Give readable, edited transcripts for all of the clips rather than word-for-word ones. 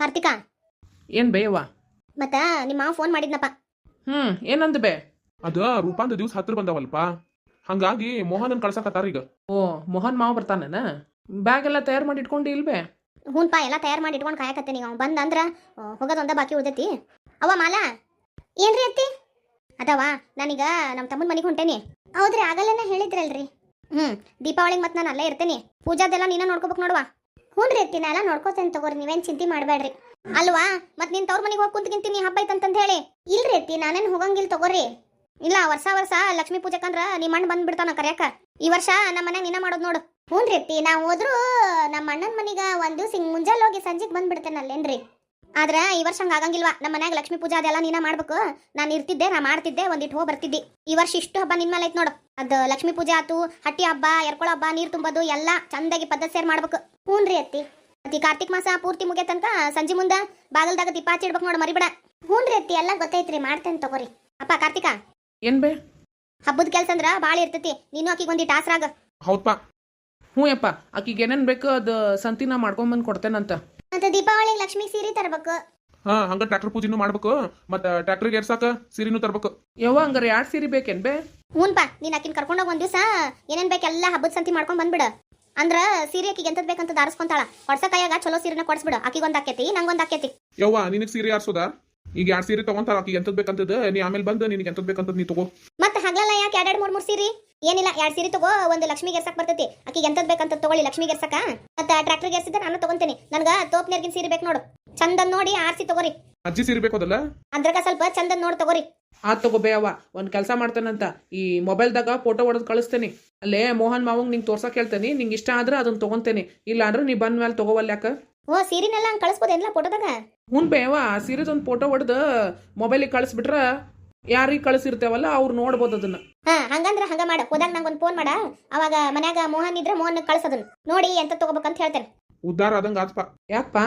ಕಾರ್ತಿಕಾ, ಏನ್ ಬೇಯವ್ವ? ಮತ್ತ ನಿಮ್ಮ ಮಾವ ಫೋನ್ ಮಾಡಿದ್ನಪ್ಪ. ಏನಂದ ಬೇ? ಅದ ರೂಪಾಂದ ದಿವ್ಸ ಹತ್ರ ಬಂದವಲ್ಪ, ಹಂಗಾಗಿ ಮೋಹನನ್ ಕಳ್ಸಕತ್ತಾರ ಈಗ. ಓ, ಮೋಹನ್ ಮಾವ ಬರ್ತಾನೇನ? ಬ್ಯಾಗ್ ಎಲ್ಲ ತಯಾರು ಮಾಡಿ ಇಟ್ಕೊಂಡು ಇಲ್ಬೇ? ಹ್ಞೂನ್ಪ, ಎಲ್ಲ ತಯಾರು ಮಾಡಿ ಇಟ್ಕೊಂಡು ಕಾಯಕತ್ತೇನಿ. ಅವ್ನು ಬಂದ ಅಂದ್ರ ಹೋಗೋದೊಂದ ಬಾಕಿ ಉಳ್ದೈತಿ. ಅವ್ವ ಮಾಲ, ಏನ್ರಿ ಅತ್ತಿ? ಅದವ, ನಾನೀಗ ನಮ್ಮ ತಮ್ಮನ ಮನೆಗೆ ಹೊಂಟೇನಿ. ಹೌದ್ರಿ, ಆಗಲ್ಲೇನ ಹೇಳಿದ್ರಲ್ರಿ. ದೀಪಾವಳಿಗೆ ಮತ್ತೆ ನಾನು ಅಲ್ಲೇ ಇರ್ತೇನಿ. ಪೂಜಾದೆಲ್ಲ ನೀನ ನೋಡ್ಕೋಬೇಕು ನೋಡುವ. ಹ್ಞೂನ್ರಿ ಅತ್ತಿ, ನಾ ಎಲ್ಲ ನೋಡ್ಕೋತೇನೆ ತಗೋರಿ, ನೀವೇನು ಚಿಂತೆ ಮಾಡಬೇಡ್ರಿ. ಅಲ್ವಾ, ಮತ್ತೆ ನಿನ್ ತವ್ರ ಮನೆಗೆ ಹೋಗಿ ಕುಂತ್ಕಿಂತೀನಿ ಹಬ್ಬ ಐತಂತ ಹೇಳಿ. ಇಲ್ರಿ ಅತ್ತಿ, ನಾನೇನು ಹೋಗಂಗಿಲ್ಲ ತಗೋರಿ. ಇಲ್ಲ, ವರ್ಷ ಲಕ್ಷ್ಮೀ ಪೂಜೆಕಂದ್ರ ನಿಮ್ಮ ಅಣ್ಣ ಬಂದ್ಬಿಡ್ತಾನ ಕರ್ಯಾಕ. ಈ ವರ್ಷ ನಮ್ಮ ಮನ್ಯಾಗ ನೀನ ಮಾಡೋದು ನೋಡು. ಹ್ಞೂನ್ರಿ ಅತ್ತಿ, ನಾವು ಹೋದ್ರು ನಮ್ಮ ಅಣ್ಣನ ಮನೆಗೆ ಒಂದು ದಿವ್ಸ ಹಿಂಗೆ ಮುಂಜಾನೆ ಹೋಗಿ ಸಂಜೆಗೆ ಬಂದ್ಬಿಡ್ತೇನಲ್ಲೇನ್ರಿ. ಆದ್ರೆ ಈ ವರ್ಷ ಹಂಗೆ ಆಗಂಗಿಲ್ವಾ. ನಮ್ಮ ಮನ್ಯಾಗ ಲಕ್ಷ್ಮೀ ಪೂಜೆ ಅದೆಲ್ಲ ನೀನ ಮಾಡ್ಬೇಕು. ನಾನು ಇರ್ತಿದ್ದೆ, ನಾ ಮಾಡ್ತಿದ್ದೆ, ಒಂದಿಟ್ಟು ಹೋಗಿ ಬರ್ತಿದ್ದಿ. ಈ ವರ್ಷ ಇಷ್ಟು ಹಬ್ಬ ನಿನ್ ಮೇಲೆ ಐತ್ ನೋಡು. ಅದು ಲಕ್ಷ್ಮೀ ಪೂಜೆ ಆತು, ಹಟ್ಟಿ ಹಬ್ಬ, ಎರ್ಕೊಳ ಹಬ್ಬ, ನೀರು ತುಂಬೋದು ಎಲ್ಲ ಚಂದಾಗಿ ಪದ್ಧತಿ ಸೇರ್ ಮಾಡ್ಬೇಕು. ಹ್ಞೂನ್ರಿ ಅತ್ತಿ. ಅತಿ ಕಾರ್ತಿಕ್ ಮಾಸ ಪೂರ್ತಿ ಮುಗಿಯತ್ತಂತ ಸಂಜೆ ಮುಂದೆ ಬಾಗಲ್ದಾಗ ದೀಪ ಹಚ್ಚಿಡ್ಬೇಕು ನೋಡು, ಮರಿಬೇಡ. ಹ್ಞೂನ್ರಿ ಅತ್ತಿ, ಎಲ್ಲ ಗೊತ್ತೈತ್ರಿ, ಮಾಡ್ತೇನೆ ತಗೋರಿ. ಅಪ್ಪ ಕಾರ್ತಿಕಾ, ಏನ್ ಬೇ? ಹಬ್ಬದ ಕೆಲ್ಸ ಅಂದ್ರ ಭಾಳ ಇರ್ತೈತಿ. ನೀನು ಆಕಿಗೆ ಒಂದಿಟ್ಟು ಆಸರಾಗ. ಹೌದಪ್ಪ. ಹ್ಞೂ ಯಪ್ಪ, ಆಕಿಗೆ ಏನೇನ್ ಬೇಕು ಅದು ಸಂತಿನ ಮಾಡ್ಕೊಂಬಂದು ಕೊಡ್ತೇನಂತ. ಮತ್ತೆ ದೀಪಾವಳಿಗೆ ಲಕ್ಷ್ಮಿ ಸೀರೆ ತರ್ಬೇಕು. ಹಂಗ ಟ್ರ್ಯಾಕ್ಟರ್ ಪೂಜೆನೂ ಮಾಡ್ಬೇಕು, ಮತ್ತ ಟ್ರ್ಯಾಕ್ಟರ್ಗೆ ಏರ್ಸಾಕ ಸೀರೆನೂ ತರ್ಬೇಕು. ಯವ್ವ, ಹಂಗಾರೆ 2 ಸೀರೆ ಬೇಕೇನ್ ಬೇ? ಹ್ಞೂನ್ಪ, ನೀನು ಆಕಿನ ಕರ್ಕೊಂಡೋಗಿ ಒಂದ್ ದಿವಸ ಏನೇನ್ ಬೇಕೆಲ್ಲ ಹಬ್ಬದ ಸಂತಿ ಮಾಡ್ಕೊಂಡ್ ಬಂದ್ಬಿಡ. ಅಂದ್ರ ಸೀರೆ ಆಕಿಗೆ ಎಂತದ್ ಬೇಕಂತ ದಾರಿಸ್ಕೊಂತಾಳ. ಕೊಡ್ಸ ಕೈಯಾಗ ಚಲೋ ಸೀರೆನ ಕೊಡ್ಸ್ಬಿಡು. ಆಕಿಗೊಂದ್ ಆಕೇತಿ, ನಂಗೊಂದ್ ಆಕೇತಿ. ಯವ್ವ, ನಿನಗ್ ಸೀರೆ ಆರ್ಸೋದ? ಈಗ 2 ಸೀರೆ ತಗೊಂತಾರ, ಆಕಿಗೆ ಎಂತದ್ ಬೇಕಂತದ ನೀ ಆಮೇಲೆ ಬಂದು ನಿನಗೆ ಎಂತದ್ ಬೇಕಂತದ್ ನೀ ತಗೋ. ಮತ್ತೆ ಹಗಲಲ್ಲ ಯಾಕೆ 2-3 ಸೀರೆ? ಏನಿಲ್ಲ, 2 ಸೀರೆ ತಗೋ. ಒಂದು ಲಕ್ಷ್ಮಿಗೆ ಎರ್ಸಕ್ ಬರ್ತೈತಿ, ಆಕಿಗೆ ಎಂತದ್ ಬೇಕಂತ ತಗೊಳ್ಳಿ. ಲಕ್ಷ್ಮಿಗೆ ಎರ್ಸಕ ಮತ್ತೆ ಟ್ರ್ಯಾಕ್ಟರ್ಗೆ ಎರ್ಸಿದ್ರೆ ನಾನು ತಗೊಂತೇನೆ. ನನ್ಗ ತೋಪ್ ನೀರ್ಗಿನ ಸೀರೆ ಬೇಕು ನೋಡು, ಚಂದನ್ ನೋಡಿ ಆರ್ಸಿ ತಗೋರಿ. ಅಜ್ಜಿ ಸೀರೆ ಬೇಕೋದಲ್ಲ? ಅದ್ರಾಗ ಸ್ವಲ್ಪ ಚಂದನ್ ನೋಡಿ ತಗೋರಿ. ತಗೋ ಬೇ ಅವ್ವ, ಒಂದ್ ಕೆಲಸ ಮಾಡ್ತೇನಂತ, ಈ ಮೊಬೈಲ್ದಾಗ ಫೋಟೋ ಹೊಡೆದು ಕಳಿಸ್ತೇನೆ. ಅಲ್ಲೇ ಮೋಹನ್ ಮಾವಂಗ್ ನಿಂಗೆ ತೋರ್ಸಕ್ ಹೇಳ್ತೇನೆ. ನಿಂಗೆ ಇಷ್ಟ ಆದ್ರೆ ಅದನ್ನ ತಗೊಂತೇನೆ, ಇಲ್ಲ ಅಂದ್ರೆ ನೀ ಬಂದ ಮೇಲೆ ತಗೋವಲ್ಲ ಯಾಕ? ಓ, ಸೀರೆನೆಲ್ಲ ಹಂಗೆ ಕಳಿಸ್ಬೋದೇನಿಲ್ಲ ಫೋಟೋದಾಗ? ಹ್ಞೂ ಬೇ ಅವ್ವ, ಸೀರೆದೊಂದು ಫೋಟೋ ಹೊಡೆದು ಮೊಬೈಲಿಗೆ ಕಳಿಸ್ಬಿಟ್ರ ಯಾರಿಗೆ ಕಳಿಸಿರ್ತೇವಲ್ಲ ಅವ್ರು ನೋಡ್ಬೋದು ಅದನ್ನ. ಹಂಗಂದ್ರ ಹಂಗ ಮಾಡ. ಹೋದಾಗ ನಂಗೊಂದು ಫೋನ್ ಮಾಡ. ಅವಾಗ ಮನ್ಯಾಗ ಮೋಹನ್ ಇದ್ರೆ ಮೋಹನ್ ಕಳ್ಸೋದನ್ನ ನೋಡಿ ಎಂತ ತಗೋಬೇಕಂತ ಹೇಳ್ತೇನೆ. ಉದ್ದಾರ ಆದಂಗ ಆತ್ಪ. ಯಾಕಪ್ಪ?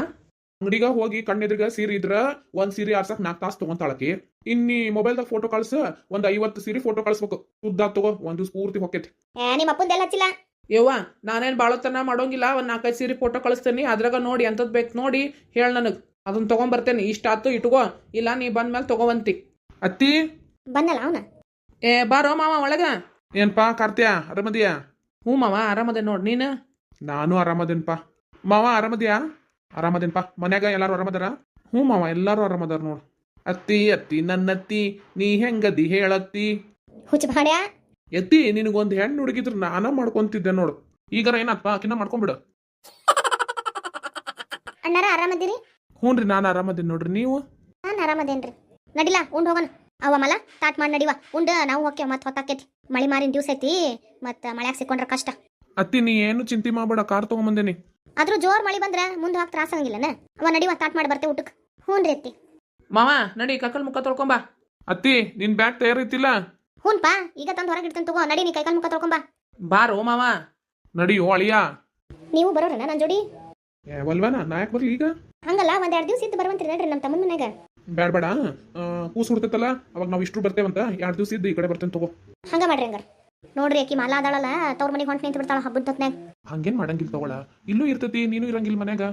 ಅಂಗಡಿಗ ಹೋಗಿ ಕಣ್ಣೆದ್ರಿಗ ಸೀರೆ ಇದ್ರ ಒಂದ್ ಸೀರೆ ಆರ್ಸಕ್ 4 ತಾಸು ತಗೊಂತಾಳಕಿ. ಇನ್ನಿ ಮೊಬೈಲ್ದಾಗ ಫೋಟೋ ಕಳ್ಸ, ಒಂದ್ 50 ಸೀರೆ ಫೋಟೋ ಕಳ್ಸ್ಬೇಕು. ಉದ್ದ ತಗೋ, ಒಂದ್ ದಿವ್ಸ ಪೂರ್ತಿ ಹೊಕ್ಕೈತಿ. ನಿಮ್ಮ ಅಪ್ಪಂದೆಲ್ಲ ಹಚ್ಚಿಲ್ಲ? ಯವ್ವ, ನಾನೇನು ಬಾಳತನ ಮಾಡೋಂಗಿಲ್ಲ. ಒಂದು 4-5 ಸೀರೆ ಫೋಟೋ ಕಳಿಸ್ತೇನೆ. ಅದ್ರಾಗ ನೋಡಿ ಎಂಥದ್ದು ಬೇಕು ನೋಡಿ ಹೇಳ ನನಗೆ, ಅದನ್ನ ತೊಗೊಂಬರ್ತೇನೆ. ಇಷ್ಟ ಆತು ಇಟ್ಕೋ, ಇಲ್ಲ ನೀ ಬಂದ್ಮೇಲೆ ತಗೋವಂತಿ. ಅತ್ತಿ ಬಂದಲ್ಲ ಅವನ? ಬಾರೋ ಮಾವ ಒಳಗ. ಏನ್ಪಾ ಕಾರ್ತ್ಯ, ಆರಾಮದಿಯಾ? ಹ್ಞೂ ಮಾವ, ಆರಾಮದೆ ನೋಡ್. ನೀನು? ನಾನು ಆರಾಮದೇನ್ಪಾ. ಮಾವ ಆರಾಮದಿಯಾ? ಆರಾಮದೇನ್ಪಾ. ಮನ್ಯಾಗ ಎಲ್ಲಾರು ಆರಾಮದಾರ? ಹ್ಞೂ ಮಾವ, ಎಲ್ಲಾರು ಆರಾಮದಾರ ನೋಡು. ಅತ್ತಿ ಅತ್ತಿ ನನ್ನತ್ತಿ, ನೀ ಹೆಂಗದಿ ಹೇಳತ್ತಿ. ಹುಚ್ಚ ಭಾಡ್ಯಾ, ಎತ್ತಿ ನಿನಗೊಂದು ಹೆಣ್ಣು ಹುಡುಗಿದ್ರು ನಾನ ಮಾಡ್ಕೊಂತಿದ್ದೆ ನೋಡು. ಈಗಾರ ಏನಪ್ಪ, ಆಕಿನ ಮಾಡ್ಕೊಂಬಿಡು. ಅಣ್ಣಾರ ಆರಾಮದಿರಿ? ಹ್ಞೂನ್ರಿ, ನಾನು ಆರಾಮದೇನಿ ನೋಡ್ರಿ. ನೀವು? ನಾನು ಆರಾಮದೇನ್ರಿ. ನಡಿಲ್ಲ, ಉಂಡ್ ಹೋಗೋಣ. ಅವ ಮಲ ತಾಟ್ ಮಾಡಿ ನಡಿವ. ಉಂಡ ನಾವು ಹೋಗ್ತೇವೆ, ಮತ್ತೆ ಹೊತ್ತಾಕೈತಿ. ಮಳಿ ಮಾರಿನ ದಿವ್ಸ ಐತಿ, ಮತ್ತೆ ಮಳ್ಯಾಗ ಸಿಕ್ಕೊಂಡ್ರೆ ಕಷ್ಟ. ಅತ್ತಿ ನೀ ಏನು ಚಿಂತೆ ಮಾಡ್ಬೇಡ, ಕಾರ್ ತಗೊಂಬಂದೇನಿ. ಆದ್ರೂ ಜೋರ್ ಮಳಿ ಬಂದ್ರೆ ಮುಂದೆ ಹೋಗಿ ತ್ರಾಸ ಆಗಂಗಿಲ್ಲನ. ಅವ ನಡಿವ, ತಾಟ್ ಮಾಡಿ ಬರ್ತೇವೆ ಊಟಕ್ಕೆ. ಹ್ಞೂನ್ರಿ ಅತ್ತಿ. ಮಾವ ನಡಿ, ಕಕ್ಕಲ್ ಮುಖ ತೊಳ್ಕೊಂಬಾ. ಅತ್ತಿ ನಿನ್ ಬ್ಯಾಗ್ ತಯಾರೈತಿಲ್ಲ? ಹ್ಞೂನ್ಪಾ, ಈಗ ತಂದು ಹೊರಗೆ ಇಡ್ತೇನೆ ತಗೋ. ನಡಿ, ನೀ ಕೈಕಾಲು ಮುಖ ತೊಳ್ಕೊಂಬಾ. ಬಾರೋ ಮಾವ. ನಡಿಯೋ ಅಳಿಯ. ನೀವು ಬರೋರನ ನನ್ನ ಜೋಡಿ? ವಲ್ವನ ನಾ ಯಾಕೆ ಬರ್ಲಿ ಈಗ? ಹಂಗಲ್ಲ, ಒಂದ್ 2 ದಿವ್ಸ ಇದ್ದು ಬರುವಂತ್ರಿ ನಡ್ರಿ ನಮ್ಮ ತಮ್ಮನ ಮನ್ಯಾಗ. ಬೇಡ ಬೇಡ, ಕೂಸು ಹುಡ್ತೈತಲ್ಲ, ಅವಾಗ ನಾವು ಇಷ್ಟು ಬರ್ತೇವಂತ 2 ದಿವ್ಸ ಇದ್ದು ಈ ಕಡೆ ಬರ್ತೇನೆ ತಗೋ. ಹಂಗ ಮಾಡ್ರಿ. ಹಂಗಾರ ನೋಡ್ರಿ, ಆಕಿ ಮಾಲ ಆದಾಳಲ್ಲ, ತವ್ರ ಮನೆಗೆ ಹೊಂಟ್ ನಿಂತು ಬಿಡ್ತಾಳ ಹಬ್ಬದ ಹೊತ್ನ್ಯಾಗ. ಹಂಗೇನ್ ಮಾಡಂಗಿಲ್ಲ ತಗೋಳ. ಇಲ್ಲೂ ಇರ್ತೈತಿ, ನೀನು ಇರಂಗಿಲ್ಲ ಮನ್ಯಾಗ.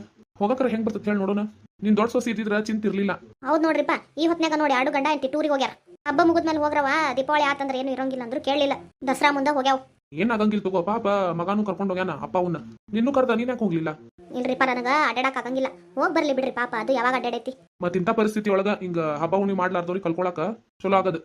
ಹೋಗಕ್ರ ಹೆಂಗ್ ಬರ್ತೈತಿ ಹೇಳಿ ನೋಡೋಣ. ನಿನ್ ದೊಡ್ಡ ಸೊಸಿ ಇದ್ದಿದ್ರ ಚಿಂತಿರ್ಲಿಲ್ಲ. ಹೌದ್ ನೋಡ್ರಿಪ್ಪ, ಈ ಹೊತ್ನ್ಯಾಗ ನೋಡಿ 2 ಗಂಡ ಎಂಟಿ ಟೂರಿಗೆ ಹೋಗ್ಯಾರ. ಹಬ್ಬ ಮುಗಿದ್ಮೇಲೆ ಹೋಗ್ರವ. ದೀಪಾವಳಿ ಆತಂದ್ರೆ ಏನು ಇರಂಗಿಲ್ಲ ಅಂದ್ರು ಕೇಳಲಿಲ್ಲ. ದಸರಾ ಮುಂದೆ ಹೋಗ್ಯಾವ. ಏನ್ ಆಗಂಗಿಲ್ಲ ತಗೋ, ಪಾಪ ಮಗಾನು ಕರ್ಕೊಂಡು ಹೋಗ್ಯಾನ ಅಪ್ಪ ಅವನ್ನ. ನಿನ್ನೂ ಕರ್ದ, ನೀನ್ ಯಾಕೆ ಹೋಗ್ಲಿಲ್ಲ? ಇಲ್ರಿಪ್ಪ, ನನಗ ಅಡ್ಡಾಡಕ್ ಆಗಂಗಿಲ್ಲ. ಹೋಗ್ ಬರ್ಲಿ ಬಿಡ್ರಿ, ಪಾಪ ಅದು ಯಾವಾಗ ಅಡ್ಡಾಡೈತಿ. ಮತ್ ಇಂಥ ಪರಿಸ್ಥಿತಿ ಒಳಗ ಹಿಂಗ ಹಬ್ಬ ಹುಣ್ಣಿ ಮಾಡ್ಲಾರ್ದವ್ರಿಗೆ ಕಲ್ಕೊಳಕ ಚಲೋ ಆಗದು.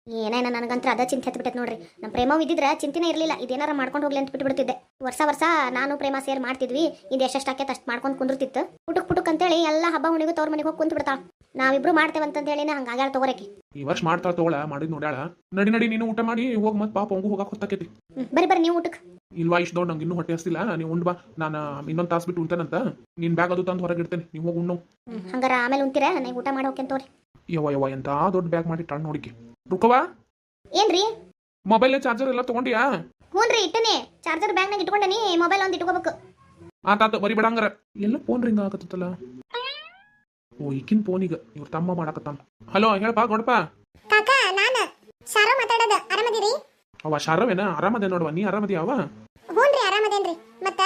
ಏನೇನ ನನಗಂತ್ರ ಅದ ಚಿಂತೆ ಹತ್ಬಿಟ್ಟೈತೆ ನೋಡ್ರಿ. ನಮ್ಮ ಪ್ರೇಮ ಇದ್ದಿದ್ರ ಚಿಂತಿನೇ ಇರಲಿಲ್ಲ. ಇದೇನಾರ ಮಾಡ್ಕೊಂಡು ಹೋಗ್ಲಿ ಅಂತ ಬಿಟ್ಬಿಡ್ತಿದ್ದೆ. ವರ್ಷ ನಾನು ಪ್ರೇಮ ಸೇರ್ ಮಾಡ್ತಿದ್ವಿ. ಇದು ಎಷ್ಟೆಷ್ಟು ಆಕೈತೆ ಅಷ್ಟು ಮಾಡ್ಕೊಂಡು ಕುಂದಿರ್ತಿತ್ತು. ಪುಟುಕ್ ಅಂತೇಳಿ ಎಲ್ಲ ಹಬ್ಬ ಹುಣಿಗೂ ತವ್ರ ಮನೆಗೆ ಹೋಗಿ ಕುಂತು ಬಿಡ್ತಾಳ. ನಾವಿಬ್ರು ಮಾಡ್ತೇವಂತಂತ ಹೇಳಿನ ಹಂಗಾಗ್ಯಾಳ ತಗೋರಕಿ. ಈ ವರ್ಷ ಮಾಡ್ತಾಳ ತಗೋಳ, ಮಾಡಿದ್ ನೋಡ್ಯಾಳ. ನಡಿ ನೀನು ಊಟ ಮಾಡಿ ಹೋಗ್, ಮತ್ ಪಾಪ ಅವಂಗೂ ಹೋಗಕ್ ಹೊತ್ತಾಕೈತಿ. ಬರ್ರಿ ನೀವು ಊಟಕ್ಕೆ. ಇಲ್ವಾ, ಇಷ್ಟ ದೊಡ್ಡ ನಂಗೆ ಇನ್ನೂ ಹೊಟ್ಟೆ ಹಸ್ತಿಲ್ಲ. ನೀವು ಉಂಡ್ ಬಾ, ನಾನು ಇನ್ನೊಂದು ತಾಸು ಬಿಟ್ಟು ಉಣ್ತೇನಂತ. ನಿನ್ ಬ್ಯಾಗ್ ಅದು ತಂದು ಹೊರಗೆ ಇಡ್ತೇನೆ, ನೀವು ಹೋಗಿ ಉಣ್ಣು. ಹಂಗಾರ ಆಮೇಲೆ ಉಂತೀರಾ, ನಾ ಊಟ ಮಾಡಿ ಹೋಗ್ತೇನೆ ತೋರಿ. ಯವ್ವ ಎಂತ ದೊಡ್ಡ ಬ್ಯಾಗ್ ಮಾಡಿ ಟಾಳ್ ನೋಡಿಕೆ. ರುಕವಾ, ಏನ್ರಿ ಮೊಬೈಲ್ ಚಾರ್ಜರ್ ಎಲ್ಲ ತಗೊಂಡಿಯಾ? ಹ್ಞೂನ್ರಿ, ಇಟ್ಟನೆ. ಚಾರ್ಜರ್ ಬ್ಯಾಗ್ನಾಗ ಇಟ್ಕೊಂಡನಿ. ಮೊಬೈಲ್ ಒಂದು ಇಟ್ಕೋಬೇಕು. ಆತಾತ, ಬರಿ ಬಿಡಂಗಾರ. ಎಲ್ಲ ಫೋನ್ ರಿಂಗ್ ಆಗತ್ತಲ್ಲ. ಓ, ಈಕಿನ ಫೋನಿಗ ಇವ್ರ ತಮ್ಮ ಮಾಡಕತ್ತಾನ. ಹಲೋ, ಹೇಳಪ್ಪ ಗೌಡಪ್ಪ. ಕಾಕ, ನಾನು ಶಾರೋ ಮಾತಾಡೋದು. ಆರಾಮದಿರಿ? ಅವ ಶಾರವೇನ? ಆರಾಮದೆ ನೋಡುವ, ನೀ ಆರಾಮದಿಯ? ಅವ ಹ್ಞೂನ್ರಿ, ಆರಾಮದೇನ್ರಿ. ಮತ್ತ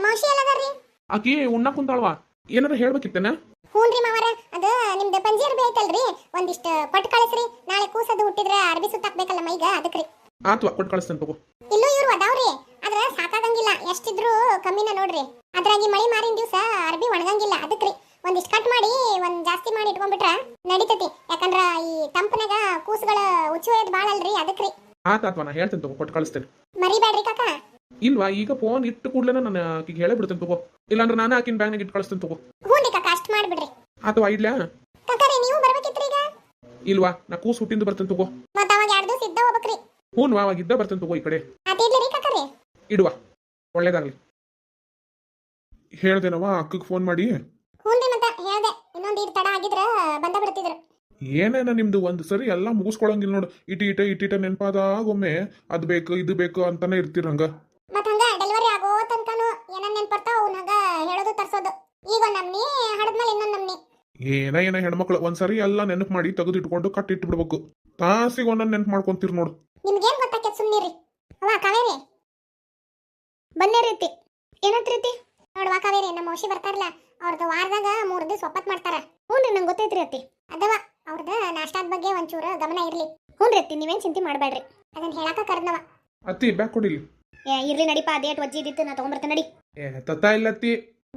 ಮೌಶಿ ಎಲ್ಲದಾರ್ರಿ? ಆಕಿ ಉಣ್ಣಕ್ ಕುಂತಾಳವಾ. ಏನಾರ ಹೇಳ್ಬೇಕಿತ್ತೇನ? ಹ್ಞೂನ್ರಿ ಮಾವರ ಅದ ನಿಮ್ದು ಪಂಜಿ ಅರ್ಬಿ ಐತಲ್ರಿ ಒಂದಿಷ್ಟು ಕೊಟ್ಟು ಕಳಿಸ್ರಿ ನಾಳೆ ಕೂಸದು ಹುಟ್ಟಿದ್ರೆ ಅರ್ಬಿ ಸುತ್ತಾಕ್ಬೇಕಲ್ಲ ಮೈಗ ಅದಕ್ರಿ ಆತ್ವಾ ಕೊಟ್ಟು ಕಳಿಸ್ತೇನೆ ತಗೋ. ಇಲ್ಲೂ ಇವ್ರು ಅದಾವ್ರಿ ಆದ್ರ ಸಾಕಾಗಂಗಿಲ್ಲ ಎಷ್ಟಿದ್ರು ಕಮ್ಮಿನ ನೋಡ್ರಿ ಅದ್ರಾಗಿ ಮಳಿ ಮಾರಿನ ದಿವಸ ಅರ್ಬಿ ಒಣಗಂಗಿಲ್ಲ ಅದಕ್ರಿ ಒಂದಿಷ್ಟು ಕಟ್ ಮಾಡಿ ಒಂದ್ ಜಾಸ್ತಿ ಮಾಡಿ ಇಟ್ಕೊಂಡ್ಬಿಟ್ರ ನಡಿತತಿ ಯಾಕಂದ್ರ ಈ ತಂಪನಾಗ ಕೂಸುಗಳ ಉಚ್ಚೋಯದ್ ಬಾಳ ಅಲ್ರಿ ಅದಕ್ರಿ ಆತ್ವಾ ನಾ ಹೇಳ್ತೇನೆ ತಗೋ ಕೊಟ್ಟು ಕಳಿಸ್ತೇನೆ. ಮರಿಬೇಡ್ರಿ ಕಾಕ. ಇಲ್ವಾ ಈಗ ಫೋನ್ ಇಟ್ಟು ಕೂಡಲೇ ನಾನು ಆಕಿಗೆ ಹೇಳೇ ಬಿಡ್ತೇನೆ ತಗೋ, ಇಲ್ಲಾಂದ್ರೆ ನಾನು ಆಕಿನ ಬ್ಯಾಗ್ನಾಗ ಇಟ್ಟು ಕಳಿಸ್ತೇನೆ ತಗೋ. ಹ್ಞೂನ್ರಿ ಕಾಕ ಅಷ್ಟ್ ಮಾಡ್ಬಿಡ್ರಿ. ಅಥವಾ ಇಡ್ಲಾ? ಕಾಕರೇ ನೀವು ಬರ್ಬೇಕಿತ್ರಿ ಈಗ? ಇಲ್ವಾ ನಾ ಕೂಸು ಹುಟ್ಟಿಂದ ಬರ್ತೇನೆ ತಗೋ. ಮತ್ತ ಅವಾಗ 2 ದಿವಸ ಇದ್ದ ಹೋಗ್ಬೇಕ್ರಿ. ಹ್ಞೂ ಅವಾಗಿದ್ದ ಬರ್ತೇನೆ ತಗೋ ಈ ಕಡೆ. ಅದಿರ್ಲಿ ಕಾಕರೇ. ಇಡುವ ಒಳ್ಳೇದಾಗ್ಲಿ. ಹೇಳ್ದೇನವ ಅಕ್ಕಗೆ ಫೋನ್ ಮಾಡಿ. ಹ್ಞೂನ್ರಿ ಮತ್ತ ಹೇಳ್ದೆ ಇನ್ನೊಂದು ತಡ ಆಗಿದ್ರ ಬಂದ ಬಿಡ್ತಿದ್ರು. ಏನೇನ ನಿಮ್ದು ಒಂದು ಸರಿ ಎಲ್ಲ ಮುಗಿಸ್ಕೊಳಂಗಿಲ್ಲ ನೋಡು. ಇಟ ನೆನಪಾದಾಗ ಒಮ್ಮೆ ಅದು ಬೇಕು ಇದು ಬೇಕು ಅಂತಾನೆ ಇರ್ತೀರಂಗ. ಮತ್ತ ಹಂಗ ಡೆಲಿವರಿ ಆಗೋ ತನಕನು ಏನನ್ನ ನೆನ್ಪರ್ತಾವ ಅವನಾಗ ಹೇಳೋದು ತರ್ಸೋದು. ಈಗ ನಮ್ನಿ ಹಡದ್ಮೇಲೆ ಇನ್ನೊಂದು ನಮ್ನಿ. ಏನ ಹೆಣ್ಮಕ್ಳು ಒಂದ್ಸರಿ ಎಲ್ಲ ನೆನಪು ಮಾಡಿ ತೆಗೆದು ಇಟ್ಕೊಂಡು ಕಟ್ಟಿಟ್ಟು ಬಿಡ್ಬೇಕು. ತಾಸಿಗೆ ಒಂದೊಂದು ನೆನಪು ಮಾಡ್ಕೊಂತೀರಿ ನೋಡು. ನಿಮ್ಗೇನ್ ಗೊತ್ತಾಕೈತ್ ಸುಮ್ನಿರಿ. ಅವ್ವ ಕಾವೇರಿ ಬನ್ನೇ ರೀತಿ ಏನಂತ ರೀತಿ ನೋಡುವ ಕಾವೇರಿ ನಮ್ಮ ಮೌಶಿ ಬರ್ತಾರಲ್ಲ ಅವ್ರದ್ದು ವಾರದಾಗ 3 ದಿವಸ ಒಪ್ಪತ್ ಮಾಡ್ತಾರ. ಹ್ಞೂನ್ರಿ ನಂಗೆ ಗೊತ್ತೈತ್ರಿ ಅತ್ತಿ. ಅದವ ಅವ್ರದ್ದು ನಾಷ್ಟಾದ ಬಗ್ಗೆ ಒಂಚೂರು ಗಮನ ಇರ್ಲಿ. ಹ್ಞೂನ್ರಿ ಅತ್ತಿ ನೀವೇನ್ ಚಿಂತೆ ಮಾಡಬೇಡ್ರಿ ಅದನ್ನ ಹೇಳಾಕ ಕರ್ದವ. ಅತ್ತಿ ಬ್ಯಾಗ್ ಕೊಡಿಲಿ. ಇರ್ಲಿ ನಡಿಪ ಅದೇಟ್ ವಜ್ಜಿ ಇದ್ದಿತ್ತು ನಾ ತಗೊಂಡ್ಬರ್ತೇನೆ ನಡಿ. ತತ್ತ ಇಲ್ಲ ಅತ್ತಿ.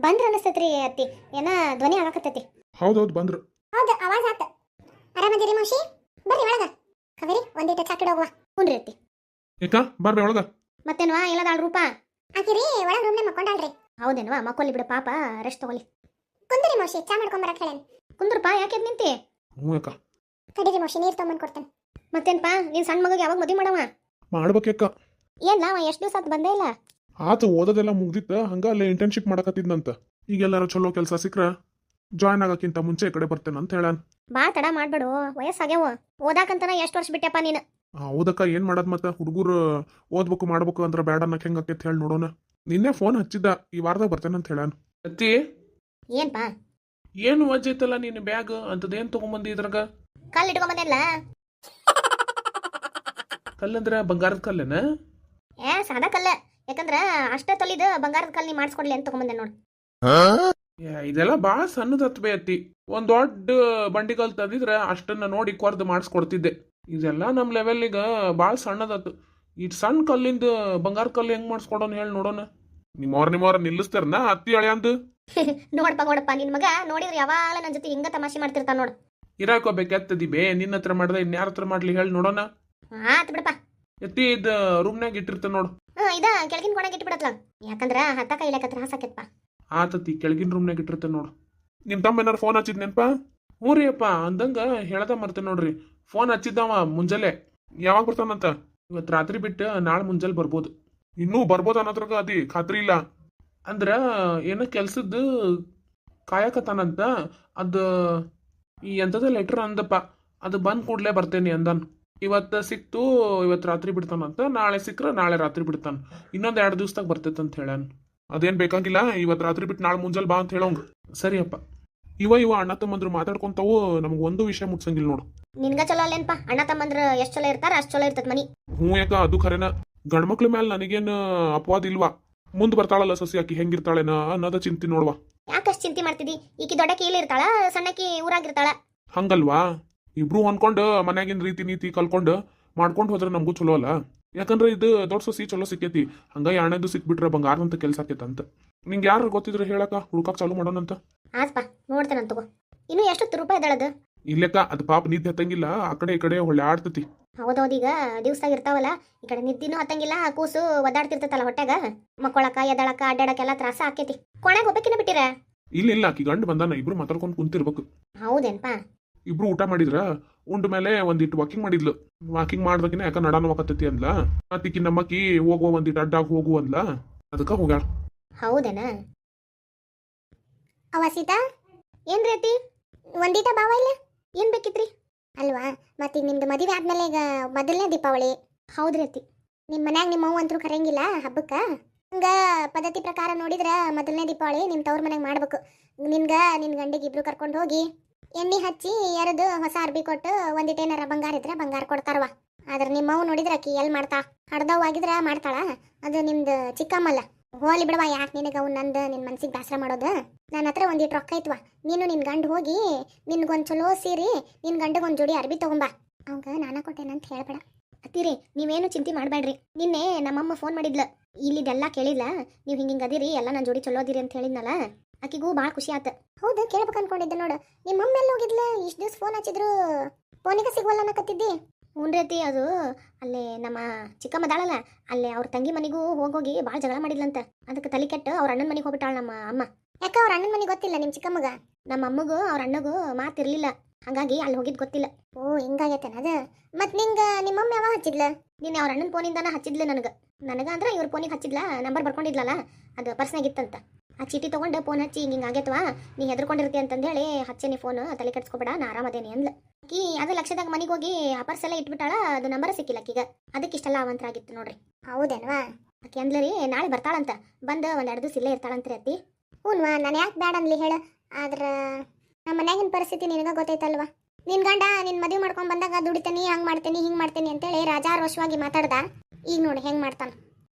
ಬಂದ್ರ ಅನಸ್ತೈತ್ರಿ ಅತ್ತಿ ಏನ ಧ್ವನಿ ಆಗಾಕತ್ತೈತಿ. ಹೌದೌದು ಬಂದ್ರು. ಹೌದು ಆವಾಜ್ ಆತ. ಆರಾಮದಿರಿ ಮೌಶಿ ಬರ್ರಿ ಒಳಗ. ಕಾವೇರಿ ಒಂದಿಟ್ಟು ಚಾಕಿಡ್ ಹೋಗುವ. ಹ್ಞೂನ್ರಿ ಅತ್ತಿ. ಏಕ ಬರ್ರಿ ಒಳಗ. ಮತ್ತೇನ್ವಾ ಇಲ್ಲದಾಳ್ ರೂಪ ಆಕಿರಿ ಒಳಗ ರೂಮ್ನೆ ಮಕ್ಕೊಂಡಾಳ್ರಿ. ಹೌದೇನ್ವಾ ಮಕ್ಕೊಲ್ಲಿ ಬಿಡು ಪಾಪ ರೆಸ್ಟ್ ತಗೊಳ್ಳಿ. ಕುಂದ್ರಿ ಮೌಶಿ ಚಾ ಮಾಡ್ಕೊಂಬರಕ್ ಹೇಳೇನ್. ಕುಂದ್ರಪ್ಪ ಯಾಕೆ ನಿಂತಿ. ಹ್ಞೂ ಅಕ್ಕ. ಕಡೀರಿ ಮೌಶಿ ನೀರ್ ತೊಗೊಂಬಂದ್ ಕೊಡ್ತೇನೆ. ಮತ್ತೇನ್ಪಾ ನೀನ್ ಸಣ್ಣ ಮಗಗೆ ಯಾವಾಗ ಮದುವೆ ಮಾಡವ. ಮಾಡ್ಬೇಕಕ್ಕ. ಏನ್ಲ ಅವ ಎಷ್ಟು ದಿವಸ ಆತ್ ಬಂದೇ ಇಲ್ಲ. ಆತು ಓದೋದೆಲ್ಲ ಮುಗ್ದಿತ್ತ ಹಂಗ ಅಲ್ಲೇ ಇಂಟರ್ನ್ಶಿಪ್ ಮಾಡಕತ್ತಿದ್ನಂತ. ಈಗೆಲ್ಲಾರ ಚಲೋ ಕೆಲಸ ಸಿಕ್ಕ್ರ ಜಾಯ್ನ್ ಆಗಕ್ಕಿಂತ ಮುಂಚೆ ಈ ಕಡೆ ಬರ್ತೇನೆ ಅಂತ ಹೇಳಾನ. ಬಾ ತಡ ಮಾಡ್ಬೇಡು ವಯಸ್ಸಾಗ್ಯಾವ ಓದಾಕಂತನ ಎಷ್ಟು ವರ್ಷ ಬಿಟ್ಟಪ್ಪ ನೀನು. ಓದಕ್ಕ ಏನ್ ಮಾಡದ್ ಮತ್ತ ಹುಡುಗರು ಓದ್ಬೇಕು ಮಾಡ್ಬೇಕು ಅಂದ್ರ ಬೇಡ ಅನ್ನಕ್ ಹೆಂಗ ಆಕೈತಿ ಹೇಳಿ ನೋಡೋಣ. ನಿನ್ನೆ ಫೋನ್ ಹಚ್ಚಿದ್ದ ಈ ವಾರದಾಗ ಬರ್ತೇನೆ ಅಂತ ಹೇಳಾನ. ಅತ್ತಿ ಏನ್ಪಾ ಏನು ವಜ್ಜೆ ಐತಲ್ಲ ನೀನ್ ಬ್ಯಾಗ್ ಅಂತದೇನ್ ತಗೊಂಬಂದಿ ಇದ್ರಾಗ. ಕಲ್ ಇಟ್ಕೊಂಬಂದಿಲ್ಲ. ಕಲ್ಲಂದ್ರ ಬಂಗಾರದ ಕಲ್ಲೇನ. ಸಾದಾ ಕಲ್ಲ ಯಾಕಂದ್ರ ಅಷ್ಟ ತೊಲಿದ ಬಂಗಾರದ ಕಲ್ ನೀ ಮಾಡಿಸ್ಕೊಡ್ಲಿ ಅಂತ ತಗೊಂಬಂದೆ ನೋಡು. ಇದೆಲ್ಲ ಬಾಳ ಸಣ್ಣದತ್ ಬೇ ಅತ್ತಿ. ಒಂದ್ ದೊಡ್ಡ ಬಂಡಿಕಲ್ ತಂದಿದ್ರ ಅಷ್ಟನ್ನ ನೋಡಿ ಕೊರ್ದು ಮಾಡಿಸ್ಕೊಡ್ತಿದ್ದೆ. ಇದೆಲ್ಲ ನಮ್ ಲೆವೆಲ್ಗ ಬಾಳ ಸಣ್ಣದತ್ತು. ಈ ಸಣ್ಣ ಕಲ್ಲಿಂದ ಬಂಗಾರ ಕಲ್ಲು ಹೆಂಗ್ ಮಾಡಿಸ್ಕೊಡೋಣ ಹೇಳಿ ನೋಡೋಣ. ನಿಮ್ಮವ್ರ ನಿಲ್ಲಿಸ್ತಾರನ ಅತ್ತಿ ಹಳೆಯಂದು. ನೋಡಪ್ಪ ನಿನ್ ಮಗ ನೋಡಿದ್ರೆ ಯಾವಾಗ ನನ್ ಜೊತೆ ಹಿಂಗ ತಮಾಷೆ ಮಾಡ್ತಿರ್ತಾನ ನೋಡು. ಇರಾಕೋಬೇಕತ್ತದಿ ಬೇ ನಿನ್ನ ಹತ್ರ ಮಾಡ್ದೆ ಇನ್ಯಾರ ಹತ್ರ ಮಾಡ್ಲಿ ಹೇಳಿ ನೋಡೋಣ. ಆತ್ ಬಿಡಪ್ಪ. ಎತ್ತಿ ಇದ್ ರೂಮ್ನಾಗ ಇಟ್ಟಿರ್ತ ನೋಡು. ಇದ ಕೆಳಗಿನ ಕೊಣಾಗ ಇಟ್ಬಿಡತ್ಲ ಯಾಕಂದ್ರ ಹತ್ತಕ ಇಲ್ಲಕತ್ರ ಹಾಸಾಕೆತ್ಪ. ಆತತಿ ಕೆಳಗಿನ ರೂಮ್ನಾಗ ಇಟ್ಟಿರ್ತ ನೋಡು. ನಿಮ್ ತಮ್ಮ ಏನಾರ ಫೋನ್ ಹಚ್ಚಿದ್ ನೆನ್ಪ. ಹ್ಞೂ ರೀ ಅಪ್ಪ ಅಂದಂಗ ಹೇಳದ ಮರ್ತೇನೆ ನೋಡ್ರಿ. ಫೋನ್ ಹಚ್ಚಿದ್ದವ ಮುಂಜಾನೆ ಯಾವಾಗ ಬರ್ತಾನಂತ. ಇವತ್ತು ರಾತ್ರಿ ಬಿಟ್ಟು ನಾಳೆ ಮುಂಜಾನೆ ಬರ್ಬೋದು. ಇನ್ನೂ ಬರ್ಬೋದು ಅನ್ನೋದ್ರಾಗ ಅದಿ ಖಾತ್ರಿ ಇಲ್ಲ. ಅಂದ್ರ ಏನೋ ಕೆಲ್ಸದ್ದು ಕಾಯಕತ್ತಾನಂತ. ಅದು ಈ ಎಂಥದ ಲೆಟರ್ ಅಂದಪ್ಪ. ಅದು ಬಂದ್ ಕೂಡ್ಲೆ ಬರ್ತೇನೆ ಅಂದನ್. ಇವತ್ತು ಸಿಕ್ತು ಇವತ್ತು ರಾತ್ರಿ ಬಿಡ್ತಾನಂತ. ನಾಳೆ ಸಿಕ್ಕ್ರ ನಾಳೆ ರಾತ್ರಿ ಬಿಡ್ತಾನ. ಇನ್ನೊಂದ್ 2 ದಿವಸದಾಗ ಬರ್ತೈತಂತ ಹೇಳಾನ. ಅದೇನ್ ಬೇಕಾಗಿಲ್ಲ ಇವತ್ತು ರಾತ್ರಿ ಬಿಟ್ಟು ನಾಳೆ ಮುಂಜಾನೆ ಬಾ ಅಂತ ಹೇಳೋಂಗ. ಸರಿಯಪ್ಪ. ಇವ ಅಣ್ಣ ತಮ್ಮಂದ್ರು ಮಾತಾಡ್ಕೊಂತಾವು ನಮಗ್ ಒಂದು ವಿಷಯ ಮುಟ್ಸಂಗಿಲ್ಲ ನೋಡು. ನಿನ್ಗ ಚಲೋ ಅಲ್ಲೇನ್ಪ ಅಣ್ಣ ತಮ್ಮಂದ್ರ ಎಷ್ಟ್ ಚಲೋ ಇರ್ತಾರ ಅಷ್ಟ್ ಚಲೋ ಇರ್ತದ ಮನಿ. ಹ್ಞೂ ಯಾಕ ಅದು ಖರೇನ. ಗಂಡ್ಮಕ್ಳ ಮೇಲೆ ನನಗೇನು ಅಪವಾದ ಇಲ್ವಾ. ಮುಂದ್ ಬರ್ತಾಳಲ್ಲ ಸಸಿ ಆಕಿ ಹೆಂಗಿರ್ತಾಳೆನ ಅನ್ನೋದ ಚಿಂತೆ ನೋಡ್ವಾ. ಯಾಕಷ್ಟು ಚಿಂತೆ ಮಾಡ್ತಿದಿ. ಈಕಿ ದೊಡ್ಡಕಿ ಇಲ್ಲಿ ಇರ್ತಾಳ ಸಣ್ಣಕಿ ಊರಾಗಿರ್ತಾಳ. ಹಂಗಲ್ವಾ. ಇಬ್ರು ಅನ್ಕೊಂಡು ಮನ್ಯಾಗಿನ ರೀತಿ ನೀತಿ ಕಲ್ಕೊಂಡು ಮಾಡ್ಕೊಂಡು ಹೋದ್ರೆ ನಮಗೂ ಚಲೋ ಅಲ್ಲ. ಯಾಕಂದ್ರೆ ಇದು ದೊಡ್ಡ ಸಸಿ ಚಲೋ ಸಿಕ್ಕೈತಿ. ಹಂಗ 2ನೇದು ಸಿಕ್ಬಿಟ್ರೆ ಬಂಗಾರದಂತ ಕೆಲ್ಸ ಆಕೇತಂತ. ನಿಂಗೆ ಯಾರು ಗೊತ್ತಿದ್ರೆ ಹೇಳಕ ಹುಡುಕಾಕ್ ಚಾಲು ಮಾಡೋಣಂತ. ಆತ್ಪ ನೋಡ್ತೇನಂತ ತಗೋ. ಇನ್ನು ಎಷ್ಟು ರೂಪಾಯಿ ಇದಳದು. ಇಲ್ಲಕ್ಕ ಅದು ಪಾಪ ನಿದ್ದೆ ಹತ್ತಂಗಿಲ್ಲ. ಆ ಕಡೆ ಈ ಕಡೆ ಹೊಳ್ಳೆ ಆಡ್ತತಿ. ಹೌದೌದೀಗ ದಿವ್ಸಾಗ ಇರ್ತಾವಲ್ಲ ಈ ಕಡೆ ನಿದ್ದಿನೂ ಹತ್ತಂಗಿಲ್ಲ. ಕೂಸು ಒದ್ದಾಡ್ತಿರ್ತತಲ್ಲ ಹೊಟ್ಯಾಗ ಮಕ್ಕೊಳಕ ಎದಳಕ ಅಡ್ಡಾಡಕ್ಕೆಲ್ಲ ತ್ರಾಸ ಆಕೇತಿ. ಕೊನೆಗೆ ಒಬ್ಬಕಿನ ಬಿಟ್ಟಿರ. ಇಲ್ಲ ಆಕಿ ಗಂಡು ಬಂದಾನ. ಇಬ್ರು ಮಾತಾಡ್ಕೊಂಡು ಕುಂತಿರ್ಬೇಕು. ಹೌದೇನ್ಪಾ. ಇಬ್ರು ಊಟ ಮಾಡಿದ್ರ ಉಂಡ ಮೇಲೆ ಒಂದಿಟ್ಟು ವಾಕಿಂಗ್ ಮಾಡಿದ್ಲು. ವಾಕಿಂಗ್ ಮಾಡ್ದಕಿನ ಯಾಕ ನಡಾನ ಹೋಗತೈತಿ ಅಂದ್ಲ. ಮತ್ತಿಕ್ಕಿ ನಮ್ಮಕ್ಕಿ ಹೋಗುವ ಒಂದಿಟ್ಟು ಅಡ್ಡಾಗ ಹೋಗು ಅಂದ್ಲ. ಅದಕ್ಕ ಹೋಗ್ಯಾಳ. ಹೌದೇನ ಅವ ಸೀತಾ ಏನ್ರಿ ಅತಿ ಒಂದಿಟ ಬಾವ ಇಲ್ಲ ಏನ್ ಬೇಕಿತ್ರಿ. ಅಲ್ವಾ ಮತ್ತೀಗ ನಿಮ್ದು ಮದುವೆ ಆದ್ಮೇಲೆ ಈಗ ಮೊದಲನೇ ದೀಪಾವಳಿ. ಹೌದ್ರಿ ಅತಿ. ನಿಮ್ಮ ಮನ್ಯಾಗ ನಿಮ್ಮ ಅವ್ವ ಅಂತೂ ಕರೆಯಂಗಿಲ್ಲ ಹಬ್ಬಕ್ಕ. ಹಂಗ ಪದ್ಧತಿ ಪ್ರಕಾರ ನೋಡಿದ್ರ ಮೊದಲನೇ ದೀಪಾವಳಿ ನಿಮ್ಮ ತವ್ರ ಮನ್ಯಾಗ ಮಾಡ್ಬೇಕು. ನಿನ್ ಗಂಡಿಗೆ ಇಬ್ರು ಕರ್ಕೊಂಡು ಹೋಗಿ ಎಣ್ಣೆ ಹಚ್ಚಿ ಎರದು ಹೊಸ ಅರ್ಬಿ ಕೊಟ್ಟು ಒಂದಿಟ್ಟೇನಾರ ಬಂಗಾರ ಇದ್ರೆ ಬಂಗಾರ ಕೊಡ್ತಾರವ. ಆದ್ರೆ ನಿಮ್ಮವ್ ನೋಡಿದ್ರ ಆಕಿ ಎಲ್ಲಿ ಮಾಡ್ತಾ ಹಡ್ದವ್ ಆಗಿದ್ರ ಮಾಡ್ತಾಳ. ಅದು ನಿಮ್ದು ಚಿಕ್ಕಮ್ಮಲ್ಲ ಹೋಲಿ ಬಿಡವಾ, ಯಾಕೆ ನಿನಗೆ ಅವು ನಂದು ನಿನ್ನ ಮನ್ಸಿಗೆ ಬೇಸರ ಮಾಡೋದು. ನನ್ನ ಹತ್ರ ಒಂದಿಟ್ಟು ರೊಕ್ಕ ಐತ್ವಾ, ನೀನು ನಿನ್ನ ಗಂಡು ಹೋಗಿ ನಿನ್ಗೊಂದು ಚಲೋ ಸೀರೆ, ನಿನ್ನ ಗಂಡಗೆ ಒಂದು ಜೋಡಿ ಅರ್ಬಿ ತಗೊಂಬಾ. ಅವಂಗ ನಾನ ಕೊಟ್ಟೇನಂತ ಹೇಳ್ಬೇಡ. ಅತ್ತೀರಿ ನೀವೇನು ಚಿಂತೆ ಮಾಡಬೇಡ್ರಿ. ನಿನ್ನೆ ನಮ್ಮಮ್ಮ ಫೋನ್ ಮಾಡಿದ್ಲ, ಇಲ್ಲಿದೆಲ್ಲ ಕೇಳಿದ್ಲ, ನೀವು ಹಿಂಗೆ ಅದೀರಿ ಎಲ್ಲ ನನ್ನ ಜೋಡಿ ಚಲೋ ಅದಿರಿ ಅಂತ ಹೇಳಿದ್ನಲ್ಲ, ಆಕಿಗೂ ಭಾಳ ಖುಷಿ ಆತ. ಹೌದು, ಕೇಳ್ಬೇಕು ಅನ್ಕೊಂಡಿದ್ದೆ ನೋಡು. ನಿಮ್ಮಮ್ಮ ಎಲ್ಲ ಹೋಗಿದ್ಲ? ಇಷ್ಟು ದಿವ್ಸ ಫೋನ್ ಹಚ್ಚಿದ್ರು ಫೋನಿಗೆ ಸಿಗುವಲ್ಲ ಅನ್ನಕತ್ತಿದ್ದಿ. ಹ್ಞೂ ರೀತಿ, ಅದು ಅಲ್ಲೇ ನಮ್ಮ ಚಿಕ್ಕಮ್ಮದಾಳಲ್ಲ, ಅಲ್ಲೇ ಅವ್ರ ತಂಗಿ ಮನೆಗೂ ಹೋಗೋಗಿ ಭಾಳ ಜಗಳ ಮಾಡಿದ್ಲಂತ. ಅದಕ್ಕೆ ತಲೆ ಕೆಟ್ಟು ಅವ್ರ ಅಣ್ಣನ ಮನೆಗೆ ಹೋಗ್ಬಿಟ್ಟಾಳ ನಮ್ಮ ಅಮ್ಮ. ಯಾಕೆ ಅವ್ರ ಅಣ್ಣನ ಮನೆಗೆ ಗೊತ್ತಿಲ್ಲ ನಿಮ್ಮ ಚಿಕ್ಕಮ್ಮಗ? ನಮ್ಮ ಅಮ್ಮಗೂ ಅವ್ರ ಅಣ್ಣಗೂ ಮಾತಿರ್ಲಿಲ್ಲ, ಹಾಗಾಗಿ ಅಲ್ಲಿ ಹೋಗಿದ್ದು ಗೊತ್ತಿಲ್ಲ. ಓ ಹಿಂಗಾಗೈತೇನ ಅದು. ಮತ್ತು ನಿಂಗೆ ನಿಮ್ಮಮ್ಮ ಯಾವಾಗ ಹಚ್ಚಿದ್ಲ? ನೀನು ಅವ್ರ ಅಣ್ಣನ ಫೋನಿಂದಾನ ಹಚ್ಚಿದ್ಲು ನನಗೆ ಅಂದ್ರೆ ಇವ್ರ ಫೋನಿಗೆ ಹಚ್ಚಿದ್ಲ, ನಂಬರ್ ಬರ್ಕೊಂಡಿದ್ಲಲ್ಲ, ಅದು ಪರ್ಸ್ನಾಗಿತ್ತಂತ. ಆ ಚೀಟಿ ತೊಗೊಂಡು ಫೋನ್ ಹಚ್ಚಿ ಹಿಂಗೆ ಆಗೈತವಾ, ನೀ ಹೆದರ್ಕೊಂಡಿರ್ತಿ ಅಂತಂದೇಳಿ ಹಚ್ಚೇನಿ ಫೋನ್, ತಲೆ ಕೆಡ್ಸ್ಕೊಬೇಡ, ನಾ ಆರಾಮದೇನಿ ಅಂದ್ಲು. ಆಕಿ ಅದು ಲಕ್ಷದಾಗ ಮನೆಗೆ ಹೋಗಿ ಆ ಪರ್ಸ್ ಎಲ್ಲ ಇಟ್ಬಿಟ್ಟಾಳ, ಅದು ನಂಬರ್ ಸಿಕ್ಕಿಲ್ಲ ಆಕಿಗ. ಅದಕ್ಕೆ ಇಷ್ಟೆಲ್ಲ ಅವಂತರ ಆಗಿತ್ತು ನೋಡ್ರಿ. ಹೌದೇನ್ವಾ? ಆಕಿ ಅಂದ್ಲರಿ ನಾಳೆ ಬರ್ತಾಳಂತ, ಬಂದು ಒಂದೆರಡು ದಿವಸ ಇಲ್ಲೇ ಇರ್ತಾಳಂತ್ರಿ ಅತ್ತಿ. ಹ್ಞೂನ್ವಾ, ನಾನು ಯಾಕೆ ಬೇಡ ಅನ್ಲಿ ಹೇಳ. ಆದ್ರೆ ನಮ್ಮ ಮನ್ಯಾಗಿನ ಪರಿಸ್ಥಿತಿ ನಿನಗೆ ಗೊತ್ತೈತಲ್ವಾ. ನಿನ್ನ ಗಂಡ ನಿನ್ನ ಮದುವೆ ಮಾಡ್ಕೊಂಡು ಬಂದಾಗ ದುಡಿತೇನಿ, ಹಂಗೆ ಮಾಡ್ತೇನಿ ಹಿಂಗೆ ಮಾಡ್ತೇನಿ ಅಂತೇಳಿ ರಾಜಾರೋಷವಾಗಿ ಮಾತಾಡ್ದ. ಈಗ ನೋಡಿ ಹೆಂಗೆ ಮಾಡ್ತಾನೆ,